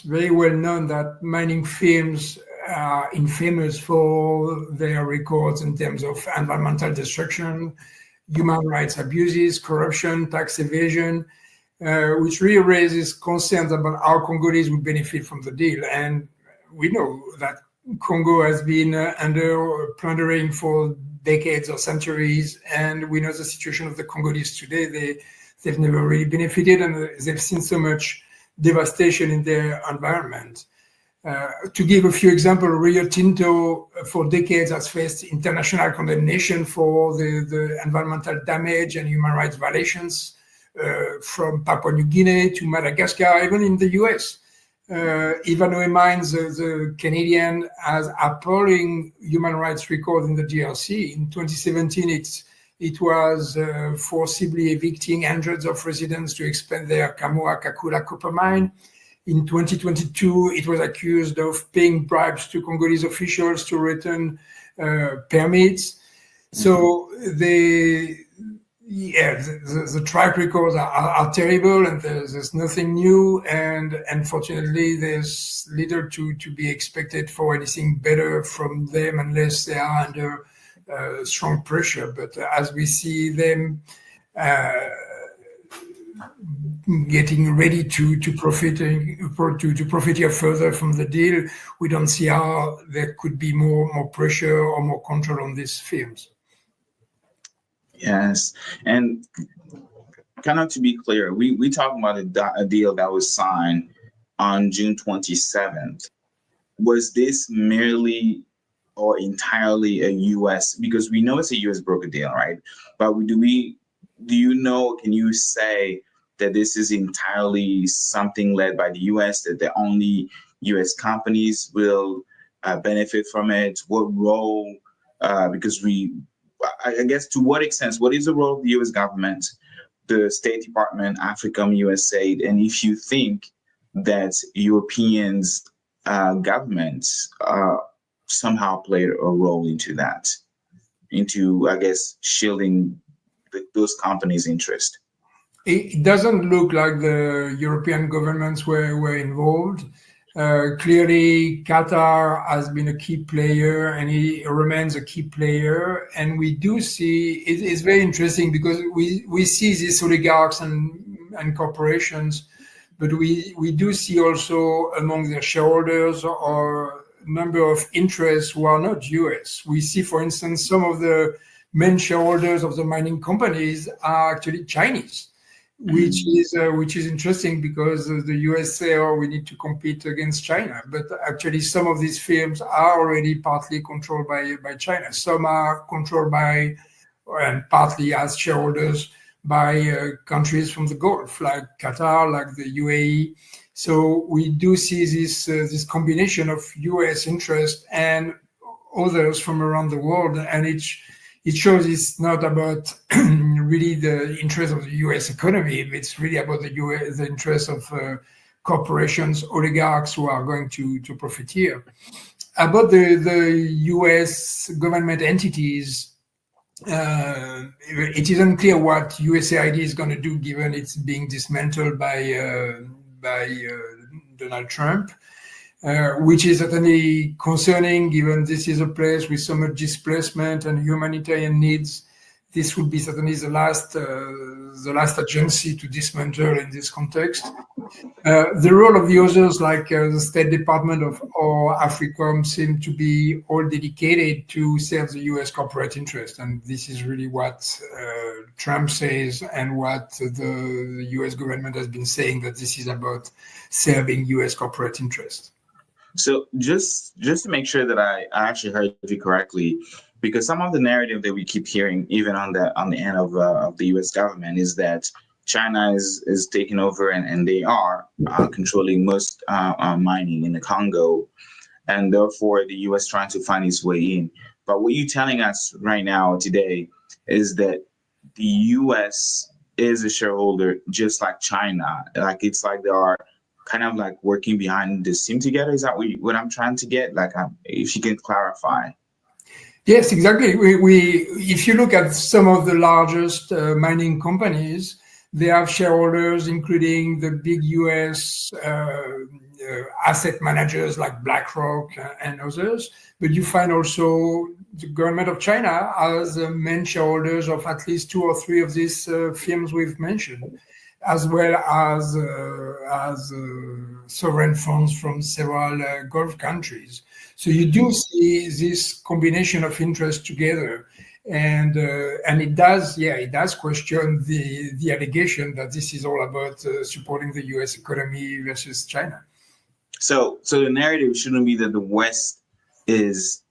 Speaker 1: very well known that mining firms are infamous for their records in terms of environmental destruction, human rights abuses, corruption, tax evasion, which really raises concerns about how Congolese will benefit from the deal. And we know that Congo has been under plundering for decades or centuries, and we know the situation of the Congolese today. They've never really benefited, and they've seen so much devastation in their environment. To give a few examples, Rio Tinto for decades has faced international condemnation for the environmental damage and human rights violations from Papua New Guinea to Madagascar, even in the US. Ivanhoe Mines, the Canadian, has appalling human rights record in the DRC. In 2017, it was forcibly evicting hundreds of residents to expand their Kamoa-Kakula copper mine. In 2022, it was accused of paying bribes to Congolese officials to return permits. So the track records are terrible, and there's nothing new. And unfortunately, there's little to be expected for anything better from them unless they are under strong pressure. But as we see them getting ready to profit here further from the deal, we don't see how there could be more pressure or more control on these firms.
Speaker 2: Yes, and kind of to be clear, we talking about a deal that was signed on June 27th. Was this merely or entirely a U.S., because we know it's a U.S. broker deal, right? But can you say that this is entirely something led by the US, that the only US companies will benefit from it? What role, because I guess to what extent, what is the role of the US government, the State Department, AFRICOM, USAID, and if you think that Europeans' governments somehow played a role into that, into, I guess, shielding those companies' interest?
Speaker 1: It doesn't look like the European governments were involved. Clearly, Qatar has been a key player, and he remains a key player. And we do see it's very interesting because we see these oligarchs and corporations, but we do see also among their shareholders or number of interests who are not US. We see, for instance, some of the main shareholders of the mining companies are actually Chinese, which is interesting because the US say, oh, we need to compete against China. But actually, some of these firms are already partly controlled by China. Some are controlled by, and partly as shareholders, by countries from the Gulf, like Qatar, like the UAE. So we do see this combination of US interest and others from around the world, and it shows it's not about really the interest of the US economy. It's really about the interest of corporations, oligarchs who are going to profit here. About the US government entities, it is unclear what USAID is going to do, given it's being dismantled by Donald Trump, which is certainly concerning, given this is a place with so much displacement and humanitarian needs. This would be certainly the last agency to dismantle in this context. The role of the others, like the State Department or AFRICOM, seem to be all dedicated to serve the US corporate interest. And this is really what Trump says and what the US government has been saying, that this is about serving US corporate interest.
Speaker 2: So just to make sure that I actually heard you correctly, because some of the narrative that we keep hearing, even on the end of the U.S. government, is that China is taking over and they are controlling most mining in the Congo, and therefore the U.S. trying to find its way in. But what you're telling us right now today is that the U.S. is a shareholder just like China. Like, it's like they are kind of like working behind the scene together. Is that what I'm trying to get? Like, if you can clarify.
Speaker 1: Yes, exactly. If you look at some of the largest mining companies, they have shareholders, including the big US asset managers like BlackRock and others. But you find also the government of China as main shareholders of at least 2 or 3 of these firms we've mentioned, as well as sovereign funds from several Gulf countries. So you do see this combination of interests together, and it does question the allegation that this is all about supporting the U.S. economy versus China.
Speaker 2: So the narrative shouldn't be that the West is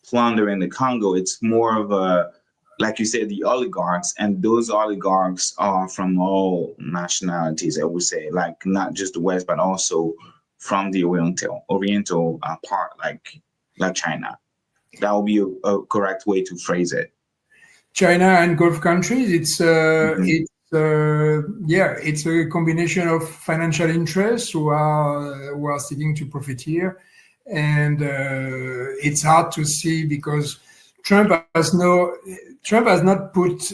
Speaker 2: plundering the Congo. It's more of a, like you said, the oligarchs, and those oligarchs are from all nationalities, I would say, like not just the West, but also from the Oriental part, like China. That would be a correct way to phrase it.
Speaker 1: China and Gulf countries, it's a combination of financial interests who are seeking to profit here, and it's hard to see because Trump has not put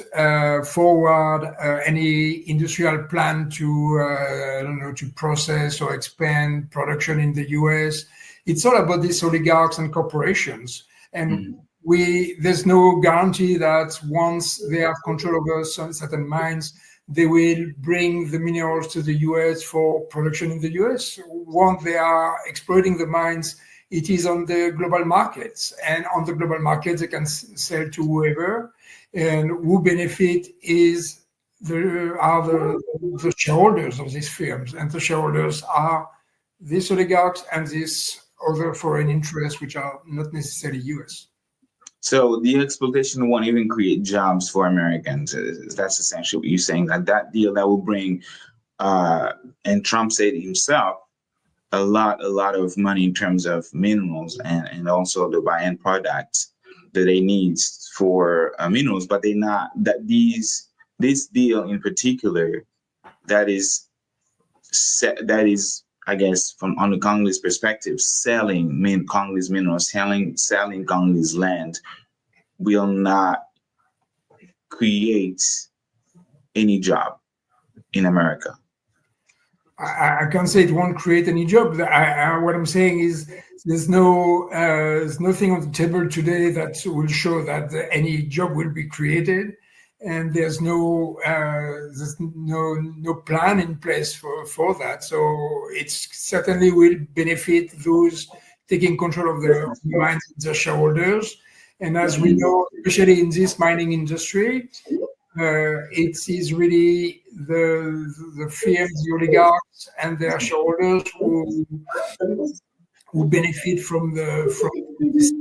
Speaker 1: forward any industrial plan to process or expand production in the US. It's all about these oligarchs and corporations, and there's no guarantee that once they have control over certain mines, they will bring the minerals to the US for production in the US. Once they are exploiting the mines, it is on the global markets, and on the global markets they can sell to whoever, and who benefit are the shareholders of these firms, and the shareholders are these oligarchs and these other foreign interests, which are not necessarily US.
Speaker 2: So the exploitation won't even create jobs for Americans. That's essentially what you're saying, that deal that will bring and Trump said himself, a lot of money in terms of minerals and also the end products that they need for minerals, but they not that this deal in particular that is I guess from on the Congolese perspective, selling Congolese minerals, selling Congolese land will not create any job in America.
Speaker 1: I can't say it won't create any job. What I'm saying is there's nothing on the table today that will show that any job will be created, and there's no plan in place for that. So it certainly will benefit those taking control of the mines, the shareholders. And as we know, especially in this mining industry, it is really the firms, the oligarchs, and their shareholders who benefit from this,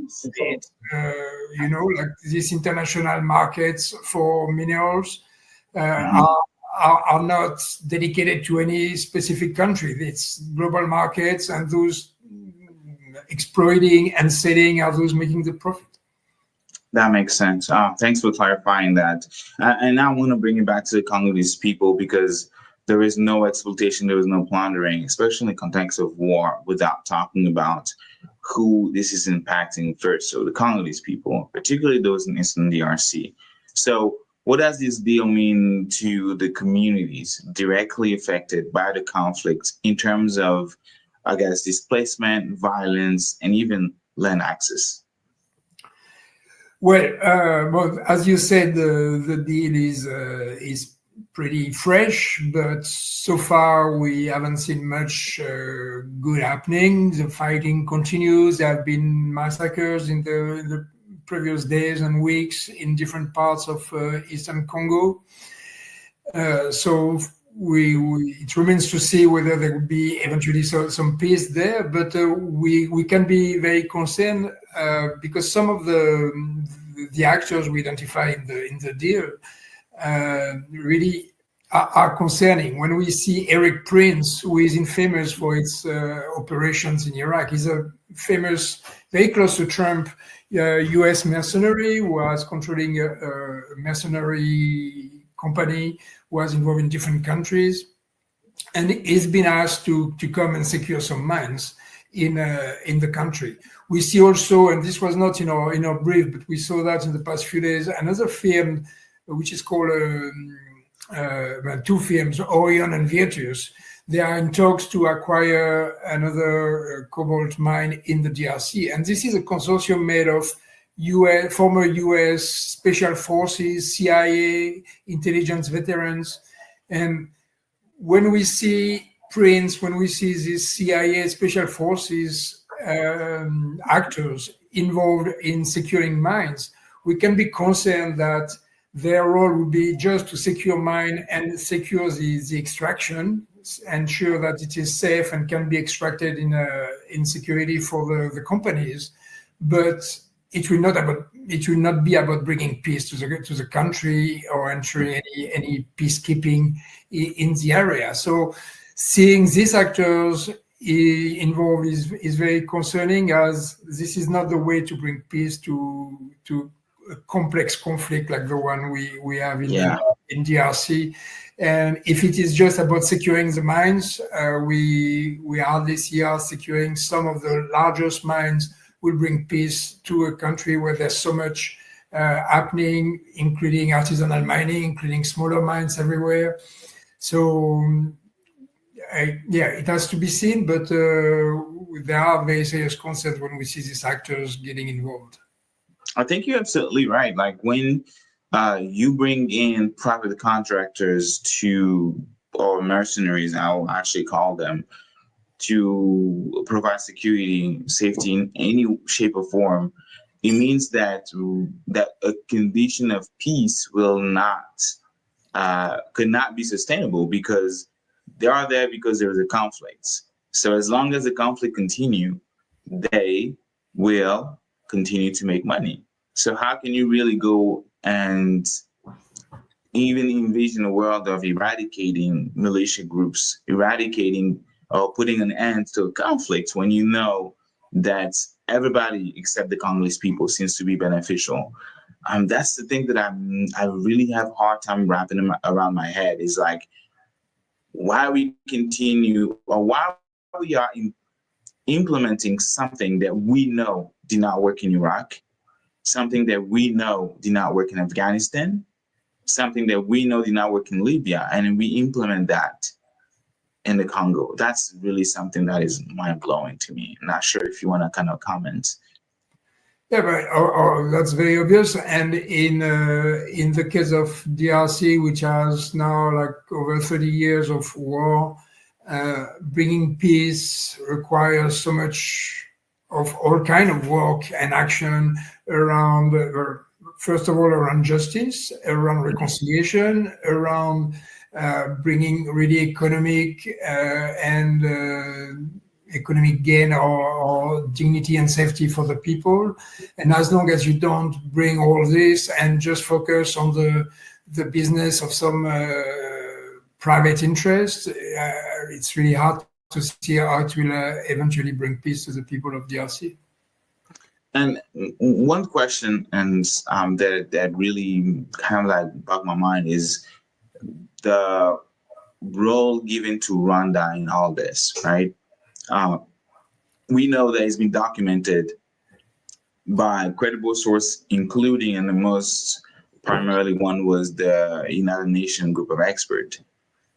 Speaker 1: like these international markets for minerals are not dedicated to any specific country. It's global markets, and those exploiting and selling are those making the profit.
Speaker 2: That makes sense. Thanks for clarifying that. And I want to bring it back to the Congolese people, because there is no exploitation, there is no plundering, especially in the context of war, without talking about who this is impacting first. So the Congolese people, particularly those in Eastern DRC. So what does this deal mean to the communities directly affected by the conflict in terms of, I guess, displacement, violence, and even land access?
Speaker 1: Well, as you said, the deal is pretty fresh, but so far we haven't seen much good happening. The fighting continues. There have been massacres in the previous days and weeks in different parts of Eastern Congo. So it remains to see whether there will be eventually some peace there, but we can be very concerned because some of the actors we identify in the deal really are concerning. When we see Eric Prince, who is infamous for its operations in Iraq, he's a famous, very close to Trump, U.S. mercenary who was controlling a mercenary company, was involved in different countries, and he's been asked to come and secure some mines in the country. We see also, and this was not in our brief, but we saw that in the past few days, another firm which is called two firms, Orion and Virtus. They are in talks to acquire another cobalt mine in the DRC, and this is a consortium made of former U.S. special forces, CIA, intelligence veterans. And when we see Prince, when we see these CIA special forces actors involved in securing mines, we can be concerned that their role would be just to secure mine and secure the extraction, ensure that it is safe and can be extracted in security for the companies. But it will not be about bringing peace to the country or ensuring any peacekeeping in the area. So seeing these actors involved is very concerning, as this is not the way to bring peace to a complex conflict like the one we have in DRC. And if it is just about securing the mines, we are this year securing some of the largest mines will bring peace to a country where there's so much happening, including artisanal mining, including smaller mines everywhere. So, it has to be seen, but there are very serious concerns when we see these actors getting involved.
Speaker 2: I think you're absolutely right. Like when you bring in private contractors or mercenaries, I'll actually call them, to provide security, safety in any shape or form, it means that a condition of peace could not be sustainable, because they are there because there is a conflict. So as long as the conflict continue, they will continue to make money. So how can you really go and even envision a world of eradicating militia groups, eradicating or putting an end to conflict when you know that everybody except the Congolese people seems to be beneficial. That's the thing that I really have a hard time wrapping around my head is like why we continue or why we are implementing something that we know did not work in Iraq, something that we know did not work in Afghanistan, something that we know did not work in Libya, and we implement that in the Congo. That's really something that is mind blowing to me. I'm not sure if you want to kind of comment.
Speaker 1: Yeah, but that's very obvious. And in the case of DRC, which has now like over 30 years of war, bringing peace requires so much of all kind of work and action around, first of all, around justice, around reconciliation, around bringing really economic and economic gain or dignity and safety for the people. And as long as you don't bring all this and just focus on the business of some private interest, it's really hard to see how it will eventually bring peace to the people of DRC.
Speaker 2: And one question and that really kind of like bugged my mind is the role given to Rwanda in all this, right? We know that it's been documented by credible source, including, and the most primarily one was the United Nations group of experts.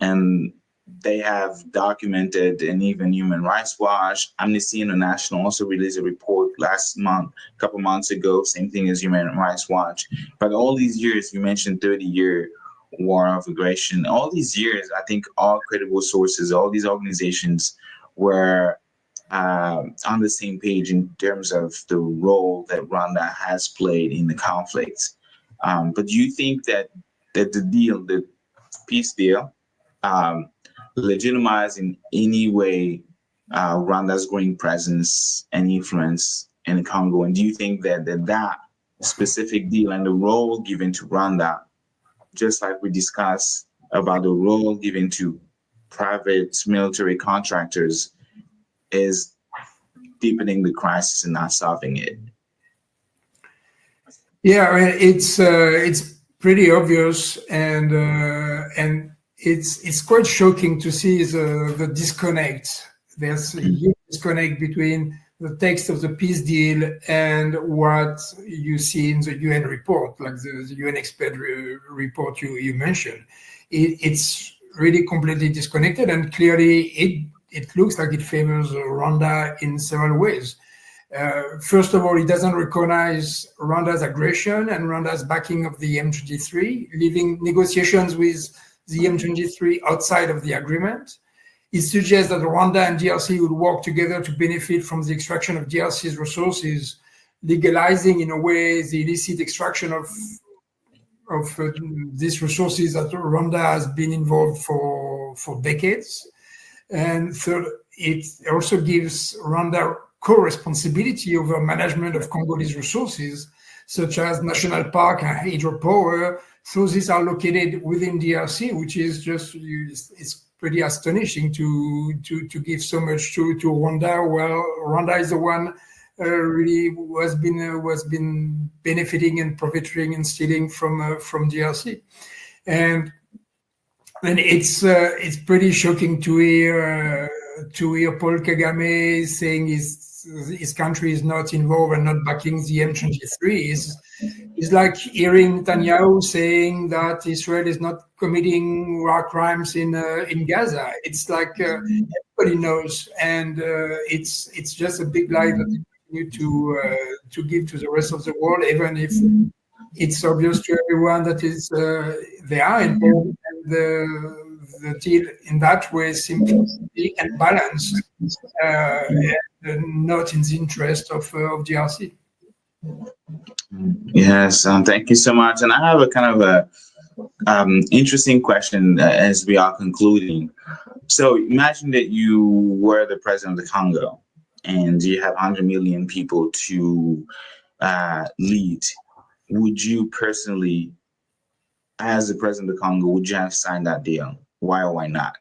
Speaker 2: And they have documented, and even Human Rights Watch, Amnesty International also released a report last month, a couple months ago, same thing as Human Rights Watch. But all these years, you mentioned 30-year war of aggression, all these years, I think all credible sources, all these organizations were on the same page in terms of the role that Rwanda has played in the conflict. But do you think that the peace deal, legitimize in any way Rwanda's growing presence and influence in Congo? And do you think that specific deal and the role given to Rwanda, just like we discussed about the role given to private military contractors, is deepening the crisis and not solving it?
Speaker 1: Yeah, I mean, it's pretty obvious, and it's quite shocking to see the disconnect. There's a huge disconnect between the text of the peace deal and what you see in the UN report, like the UN expert report you mentioned. It's really completely disconnected, and clearly it looks like it favors Rwanda in several ways. First of all, it doesn't recognize Rwanda's aggression and Rwanda's backing of the M23, leaving negotiations with the M23 outside of the agreement. It suggests that Rwanda and DRC would work together to benefit from the extraction of DRC's resources, legalizing in a way the illicit extraction of these resources that Rwanda has been involved for decades. And third, it also gives Rwanda co-responsibility over management of Congolese resources, such as national park and hydropower. So these are located within DRC, which is just, it's pretty astonishing to give so much to Rwanda. Well, Rwanda is the one really was been benefiting and profiting and stealing from DRC. And it's pretty shocking to hear Paul Kagame saying his country is not involved and not backing the M23. It's like hearing Netanyahu saying that Israel is not committing war crimes in Gaza. It's like everybody knows, and it's just a big lie that they continue to give to the rest of the world, even if it's obvious to everyone that is they are involved, and the deal in that way seems to be unbalanced and not in the interest of DRC.
Speaker 2: Yes, thank you so much. And I have a kind of a interesting question as we are concluding. So imagine that you were the president of the Congo and you have 100 million people to lead. Would you personally as the president of Congo, would you have signed that deal? Why or why not?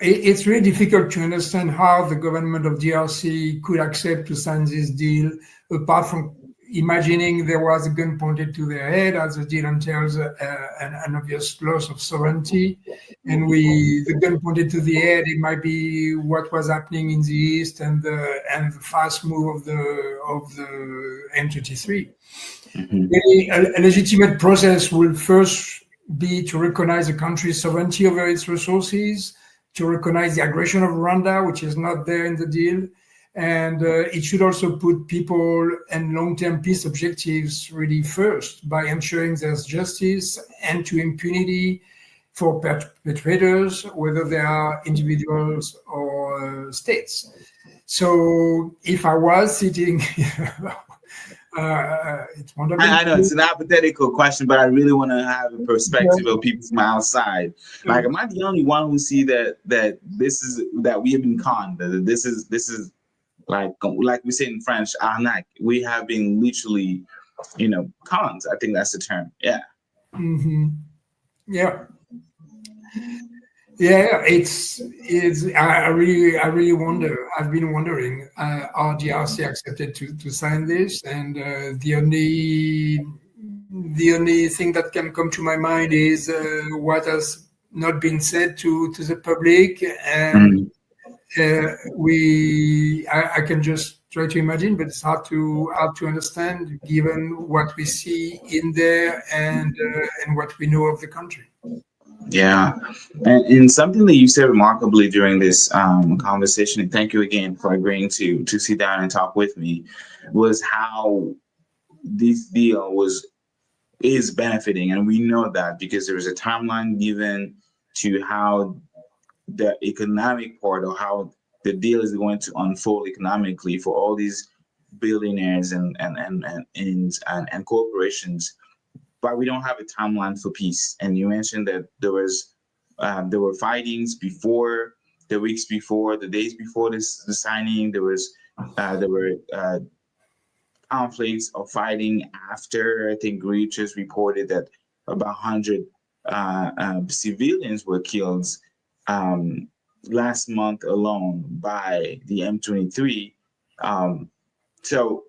Speaker 1: It's really difficult to understand how the government of DRC could accept to sign this deal, apart from imagining there was a gun pointed to their head, as the deal entails an obvious loss of sovereignty. And the gun pointed to the head, it might be what was happening in the east and the fast move of the M23. A legitimate process will first be to recognize the country's sovereignty over its resources, to recognize the aggression of Rwanda, which is not there in the deal. And it should also put people and long-term peace objectives really first by ensuring there's justice and to impunity for perpetrators, whether they are individuals or states. So if I was sitting it's wonderful.
Speaker 2: I know it's an hypothetical question, but I really want to have a perspective of people from outside. Like, am I the only one who see that we have been conned? That this is like we say in French, arnaque. We have been literally, conned. I think that's the term. Yeah.
Speaker 1: Mm-hmm. Yeah. Yeah, it's. I really wonder. I've been wondering, are DRC accepted to sign this? And the only thing that can come to my mind is what has not been said to the public, and I can just try to imagine, but it's hard to understand given what we see in there and what we know of the country.
Speaker 2: Yeah, and something that you said remarkably during this conversation, and thank you again for agreeing to sit down and talk with me, was how this deal is benefiting, and we know that because there is a timeline given to how the economic part or how the deal is going to unfold economically for all these billionaires and corporations. But we don't have a timeline for peace. And you mentioned that there were fightings before, the weeks before, the days before the signing. There were conflicts or fighting after. I think Reuters reported that about 100 civilians were killed last month alone by the M23. So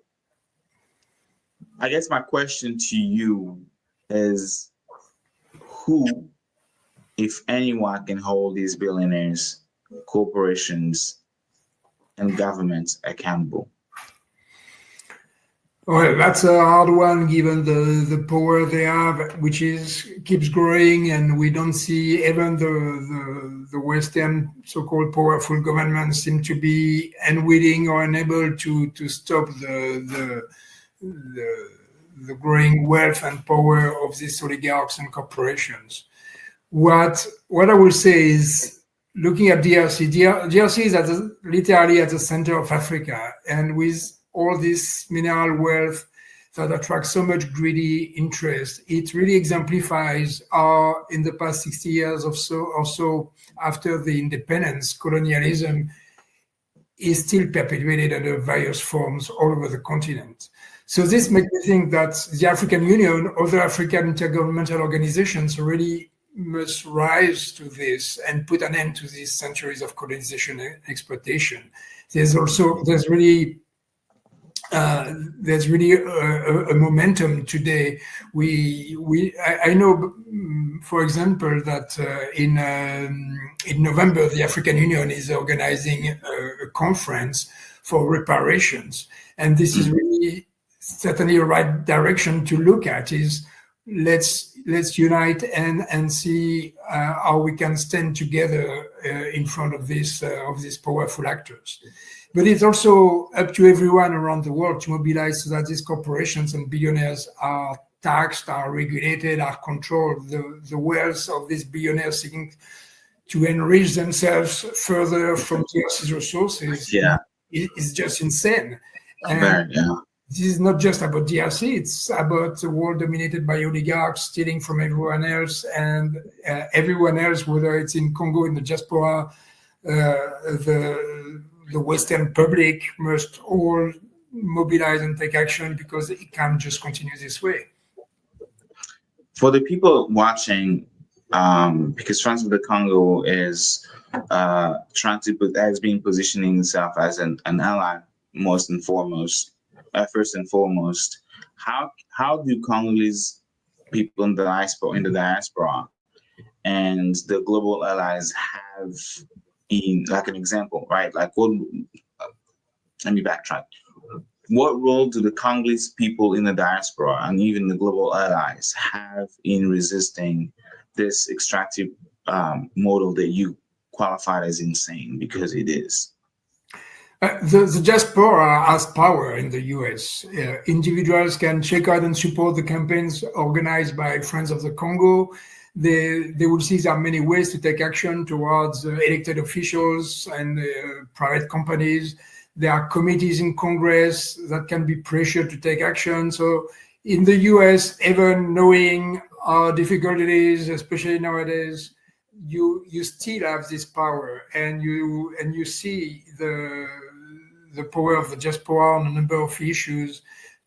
Speaker 2: I guess my question to you is, who, if anyone, can hold these billionaires, corporations, and governments accountable?
Speaker 1: Well, that's a hard one given the power they have, which keeps growing, and we don't see even the Western so-called powerful governments seem to be unwilling or unable to stop the growing wealth and power of these oligarchs and corporations. What I will say is, looking at DRC is literally at the center of Africa, and with all this mineral wealth that attracts so much greedy interest, it really exemplifies how in the past 60 years or so after the independence, colonialism is still perpetuated under various forms all over the continent. So this makes me think that the African Union, other African intergovernmental organizations really must rise to this and put an end to these centuries of colonization and exploitation. There's really a momentum today. I know, for example, that in November the African Union is organizing a conference for reparations, and this is really certainly a right direction to look at. Is let's unite and see how we can stand together in front of these powerful actors. But it's also up to everyone around the world to mobilize so that these corporations and billionaires are taxed, are regulated, are controlled. The wealth of these billionaires seeking to enrich themselves further from DRC's resources is just insane. And this is not just about DRC, it's about a world dominated by oligarchs stealing from everyone else, and everyone else, whether it's in Congo, in the diaspora, the Western public must all mobilize and take action because it can't just continue this way.
Speaker 2: For the people watching, because France of the Congo is trying to put as being positioning itself as an ally, most and foremost, first and foremost. How do Congolese people in the diaspora and the global allies have, in like an example, right? Like what? Let me backtrack. What role do the Congolese people in the diaspora and even the global allies have in resisting this extractive model that you qualified as insane, because it is?
Speaker 1: The diaspora has power in the US. Individuals can check out and support the campaigns organized by Friends of the Congo. They will see there are many ways to take action towards elected officials and private companies. There are committees in Congress that can be pressured to take action. So in the US, even knowing how difficult it is, especially nowadays, you still have this power, and you see the power of the diaspora on a number of issues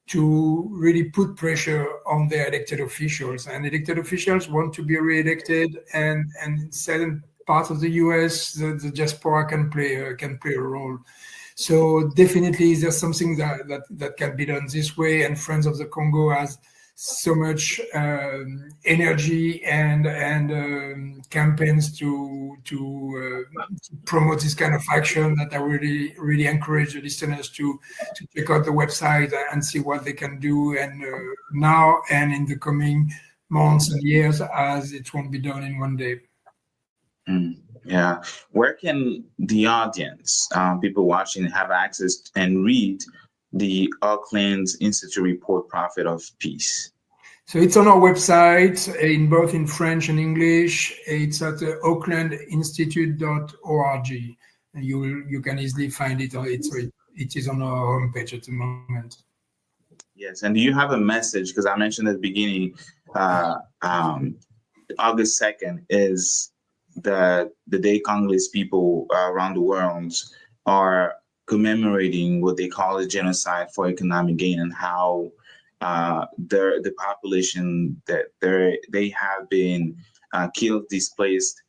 Speaker 1: to really put pressure on their elected officials. And elected officials want to be re-elected, and in certain parts of the US, the diaspora can play a role. So definitely there's something that can be done this way, and Friends of the Congo has so much energy and campaigns to promote this kind of action that I really encourage the listeners to check out the website and see what they can do, and now and in the coming months and years, as it won't be done in one day.
Speaker 2: Yeah. Where can the audience, people watching, have access and read the Auckland Institute report, Prophet of Peace?
Speaker 1: So it's on our website in both in French and English. It's at aucklandinstitute.org. And you can easily find it. It is on our homepage at the moment.
Speaker 2: Yes. And do you have a message? Because I mentioned at the beginning, August 2nd is the day Congolese people around the world are commemorating what they call a genocide for economic gain, and how the population that they have been killed, displaced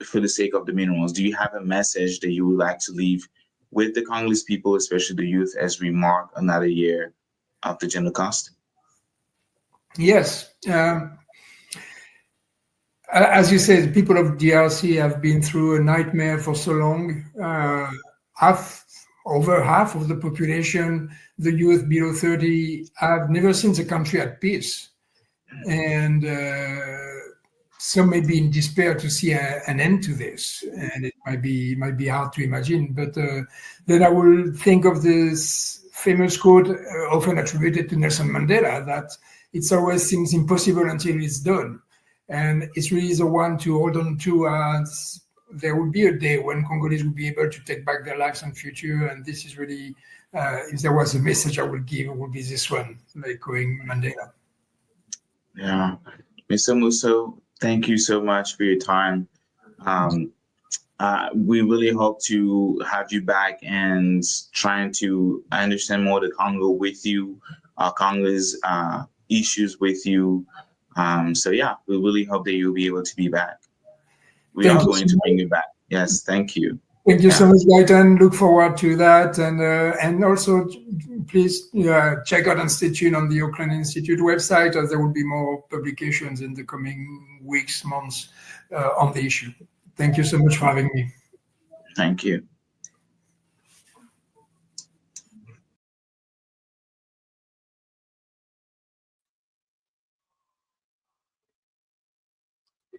Speaker 2: for the sake of the minerals. Do you have a message that you would like to leave with the Congolese people, especially the youth, as we mark another year of the Genocost?
Speaker 1: Yes. As you said, people of DRC have been through a nightmare for so long. Over half of the population, the youth below 30, have never seen the country at peace. And some may be in despair to see an end to this. And it might be hard to imagine. But then I will think of this famous quote often attributed to Nelson Mandela, that it always seems impossible until it's done. And it's really the one to hold on to, as there will be a day when Congolese will be able to take back their lives and future. And this is really, if there was a message I would give, it would be this one, echoing Mandela.
Speaker 2: Yeah. Mr. Musso, thank you so much for your time. We really hope to have you back and trying to understand more the Congo with you, Congo's issues with you. So yeah, we really hope that you'll be able to be back. We are going to bring you back. Yes, thank you.
Speaker 1: Thank you so much, Gaëtan. Look forward to that, and also please check out and stay tuned on the Auckland Institute website, as there will be more publications in the coming weeks, months on the issue. Thank you so much for having me.
Speaker 2: Thank you.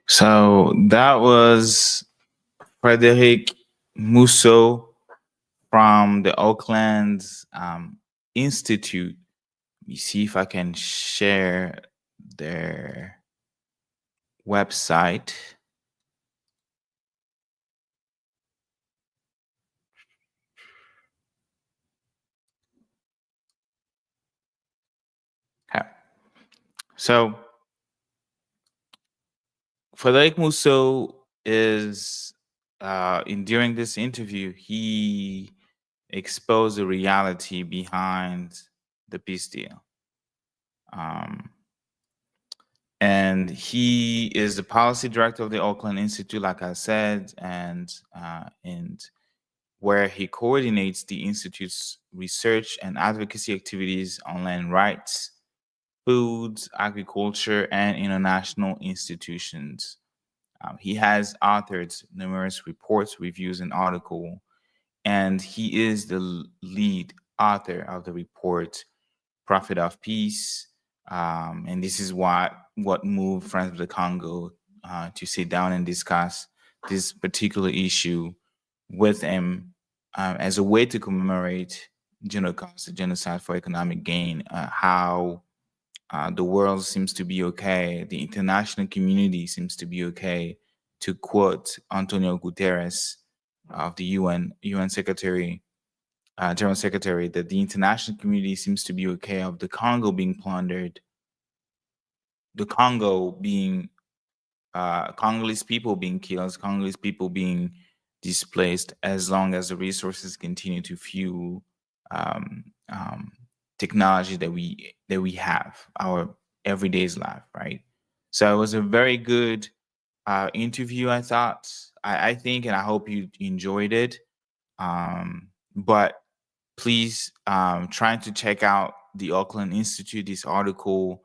Speaker 2: So that was Frédéric Musso from the Auckland Institute. Let me see if I can share their website. Okay. So Frédéric Musso is during this interview, he exposed the reality behind the peace deal. And he is the policy director of the Auckland Institute, like I said, and where he coordinates the Institute's research and advocacy activities on land rights, foods, agriculture, and international institutions. He has authored numerous reports, reviews, and articles, and he is the lead author of the report Prophet of Peace. And this is what moved Friends of the Congo to sit down and discuss this particular issue with him as a way to commemorate Genocost, the genocide for economic gain, how the world seems to be okay, the international community seems to be okay, to quote Antonio Guterres of the UN Secretary, General Secretary, that the international community seems to be okay of the Congo being plundered, the Congo being Congolese people being killed, Congolese people being displaced, as long as the resources continue to fuel technology that we have, our everyday's life, right? So it was a very good interview, I thought. I think, and I hope you enjoyed it. But please try to check out the Auckland Institute, this article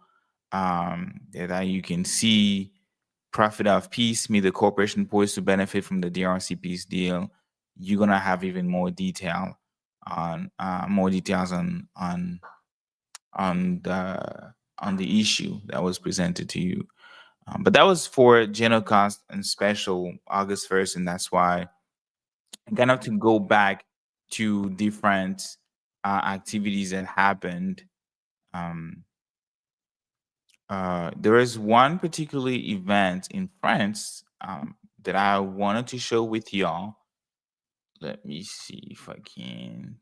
Speaker 2: that you can see. Prophet of Peace, may the corporation poised to benefit from the DRC peace deal. You're gonna have even more details on the issue that was presented to you. But that was for Genocost and special August 1st, and that's why I kind of to go back to different activities that happened. There is one particular event in France that I wanted to share with y'all. Let me see if I can.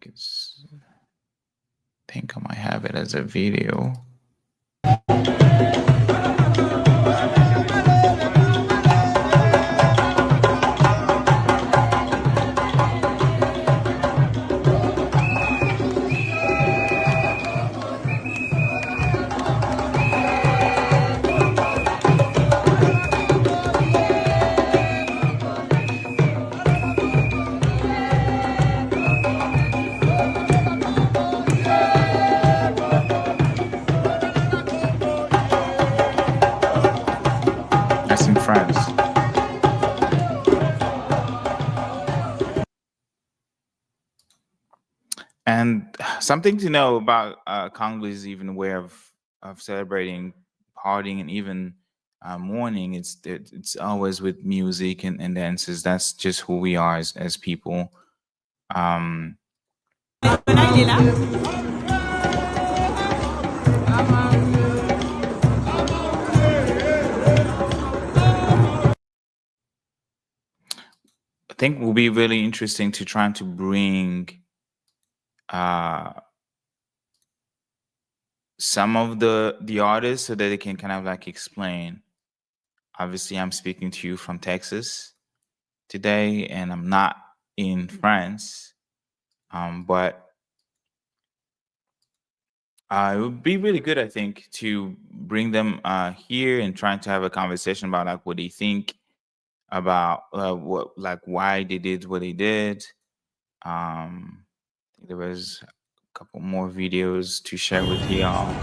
Speaker 2: I think I might have it as a video. That's in France. And something to know about Congolese even way of celebrating, partying, and even mourning. It's always with music and dances. That's just who we are as people. I think it will be really interesting to try to bring some of the artists so that they can kind of like explain. Obviously, I'm speaking to you from Texas today, and I'm not in France, but it would be really good, I think, to bring them here and trying to have a conversation about like what they think about what, like, why they did what they did. I think there was a couple more videos to share with y'all.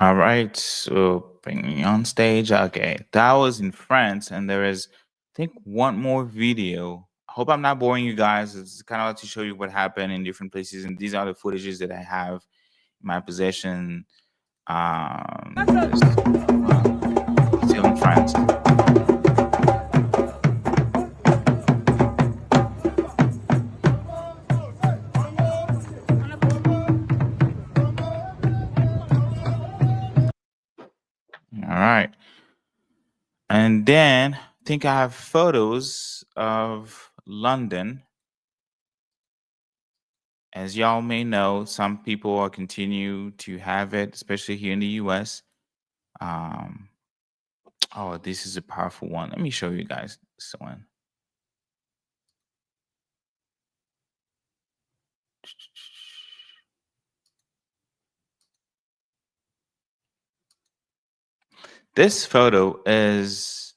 Speaker 2: All right, so bringing me on stage. Okay, that was in France, and there is, I think, one more video. I hope I'm not boring you guys. It's kind of like to show you what happened in different places, and these are the footages that I have in my possession. Still in France. All right. And then I think I have photos of London. As y'all may know, some people are continue to have it, especially here in the US. Oh, this is a powerful one. Let me show you guys this one. This photo is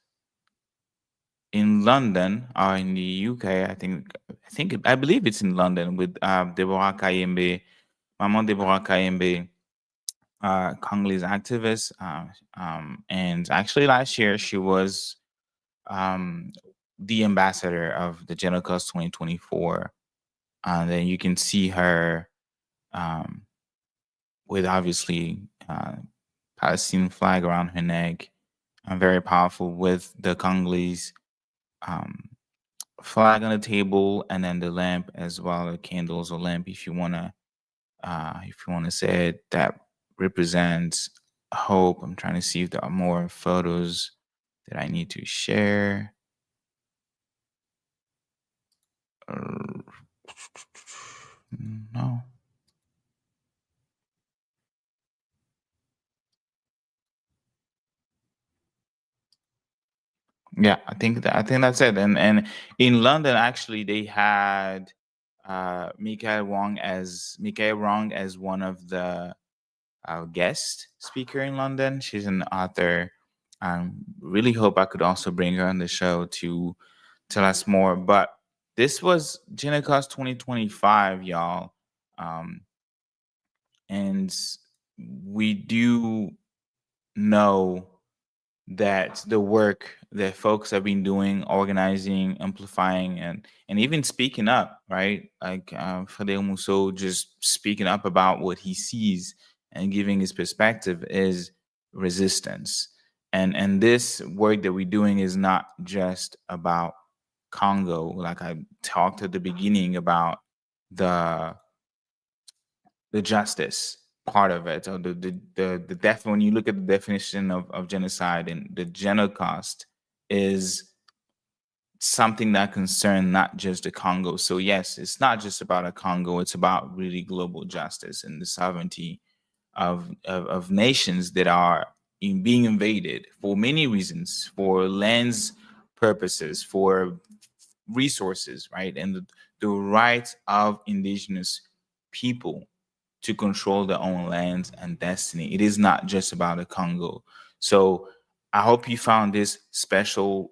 Speaker 2: in London or in the UK. I believe it's in London with Deborah Kayembe, Maman Deborah Kayembe, Congolese activist. And actually last year she was the ambassador of the Genocost 2024. And then you can see her with obviously Palestinian flag around her neck, very powerful with the Congolese flag on the table, and then the lamp as well, the candles or lamp, if you wanna say it, that represents hope. I'm trying to see if there are more photos that I need to share. No. Yeah, I think that's it. And in London, actually, they had Michael Wong as one of the guest speaker in London. She's an author. Really hope I could also bring her on the show to tell us more. But this was Genocost 2025, y'all. And we do know that the work that folks have been doing, organizing, amplifying, and even speaking up, right? Like Fadel Musso just speaking up about what he sees and giving his perspective is resistance. And this work that we're doing is not just about Congo. Like I talked at the beginning about the justice part of it, or the def when you look at the definition of genocide, and the Genocost is something that concerns not just the Congo. So yes, it's not just about a Congo, it's about really global justice and the sovereignty of nations that are being invaded for many reasons, for lands purposes, for resources, right? And the rights of indigenous people to control their own lands and destiny. It is not just about the Congo. So I hope you found this special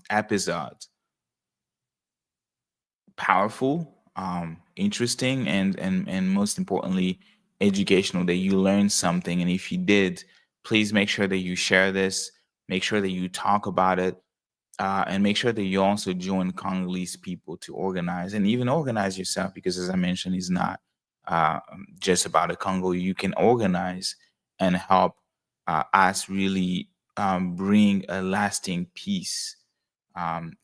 Speaker 2: episode powerful, interesting, and most importantly, educational, that you learned something. And if you did, please make sure that you share this, make sure that you talk about it, and make sure that you also join Congolese people to organize, and even organize yourself, because as I mentioned, it's not just about the Congo. You can organize and help us really bring a lasting peace,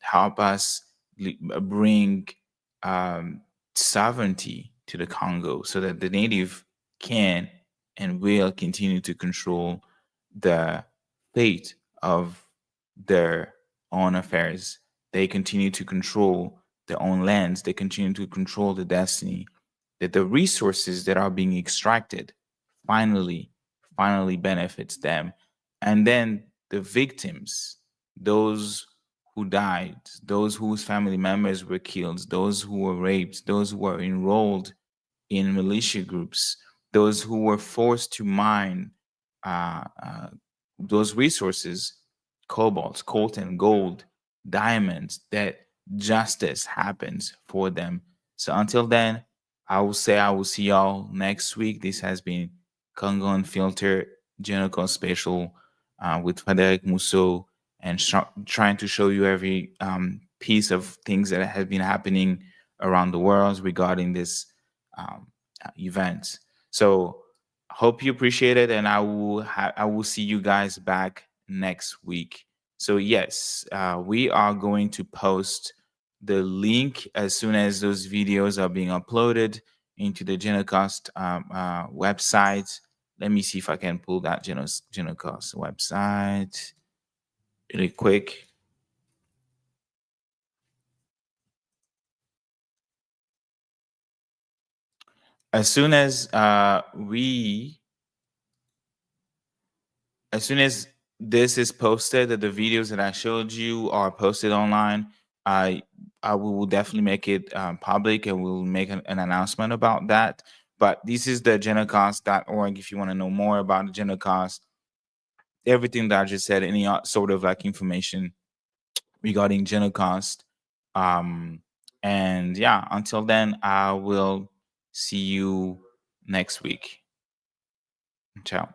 Speaker 2: help us bring sovereignty to the Congo, so that the native can and will continue to control the fate of their own affairs. They continue to control their own lands. They continue to control the destiny. That the resources that are being extracted finally benefits them. And then the victims, those who died, those whose family members were killed, those who were raped, those who were enrolled in militia groups, those who were forced to mine those resources, cobalt, coltan, gold, diamonds, that justice happens for them. So until then, I will say I will see y'all next week. This has been Congo Unfiltered. Genocost Spatial with Frédéric Mousseau, and trying to show you every piece of things that have been happening around the world regarding this event. So hope you appreciate it, and I will see you guys back next week. So yes, we are going to post the link as soon as those videos are being uploaded into the Genocost website. Let me see if I can pull that Genocost website really quick. As soon as this is posted, that the videos that I showed you are posted online, I will definitely make it public, and we'll make an announcement about that. But this is the genocost.org if you want to know more about the Genocost, everything that I just said, any sort of like information regarding Genocost. And yeah, until then, I will see you next week. Ciao.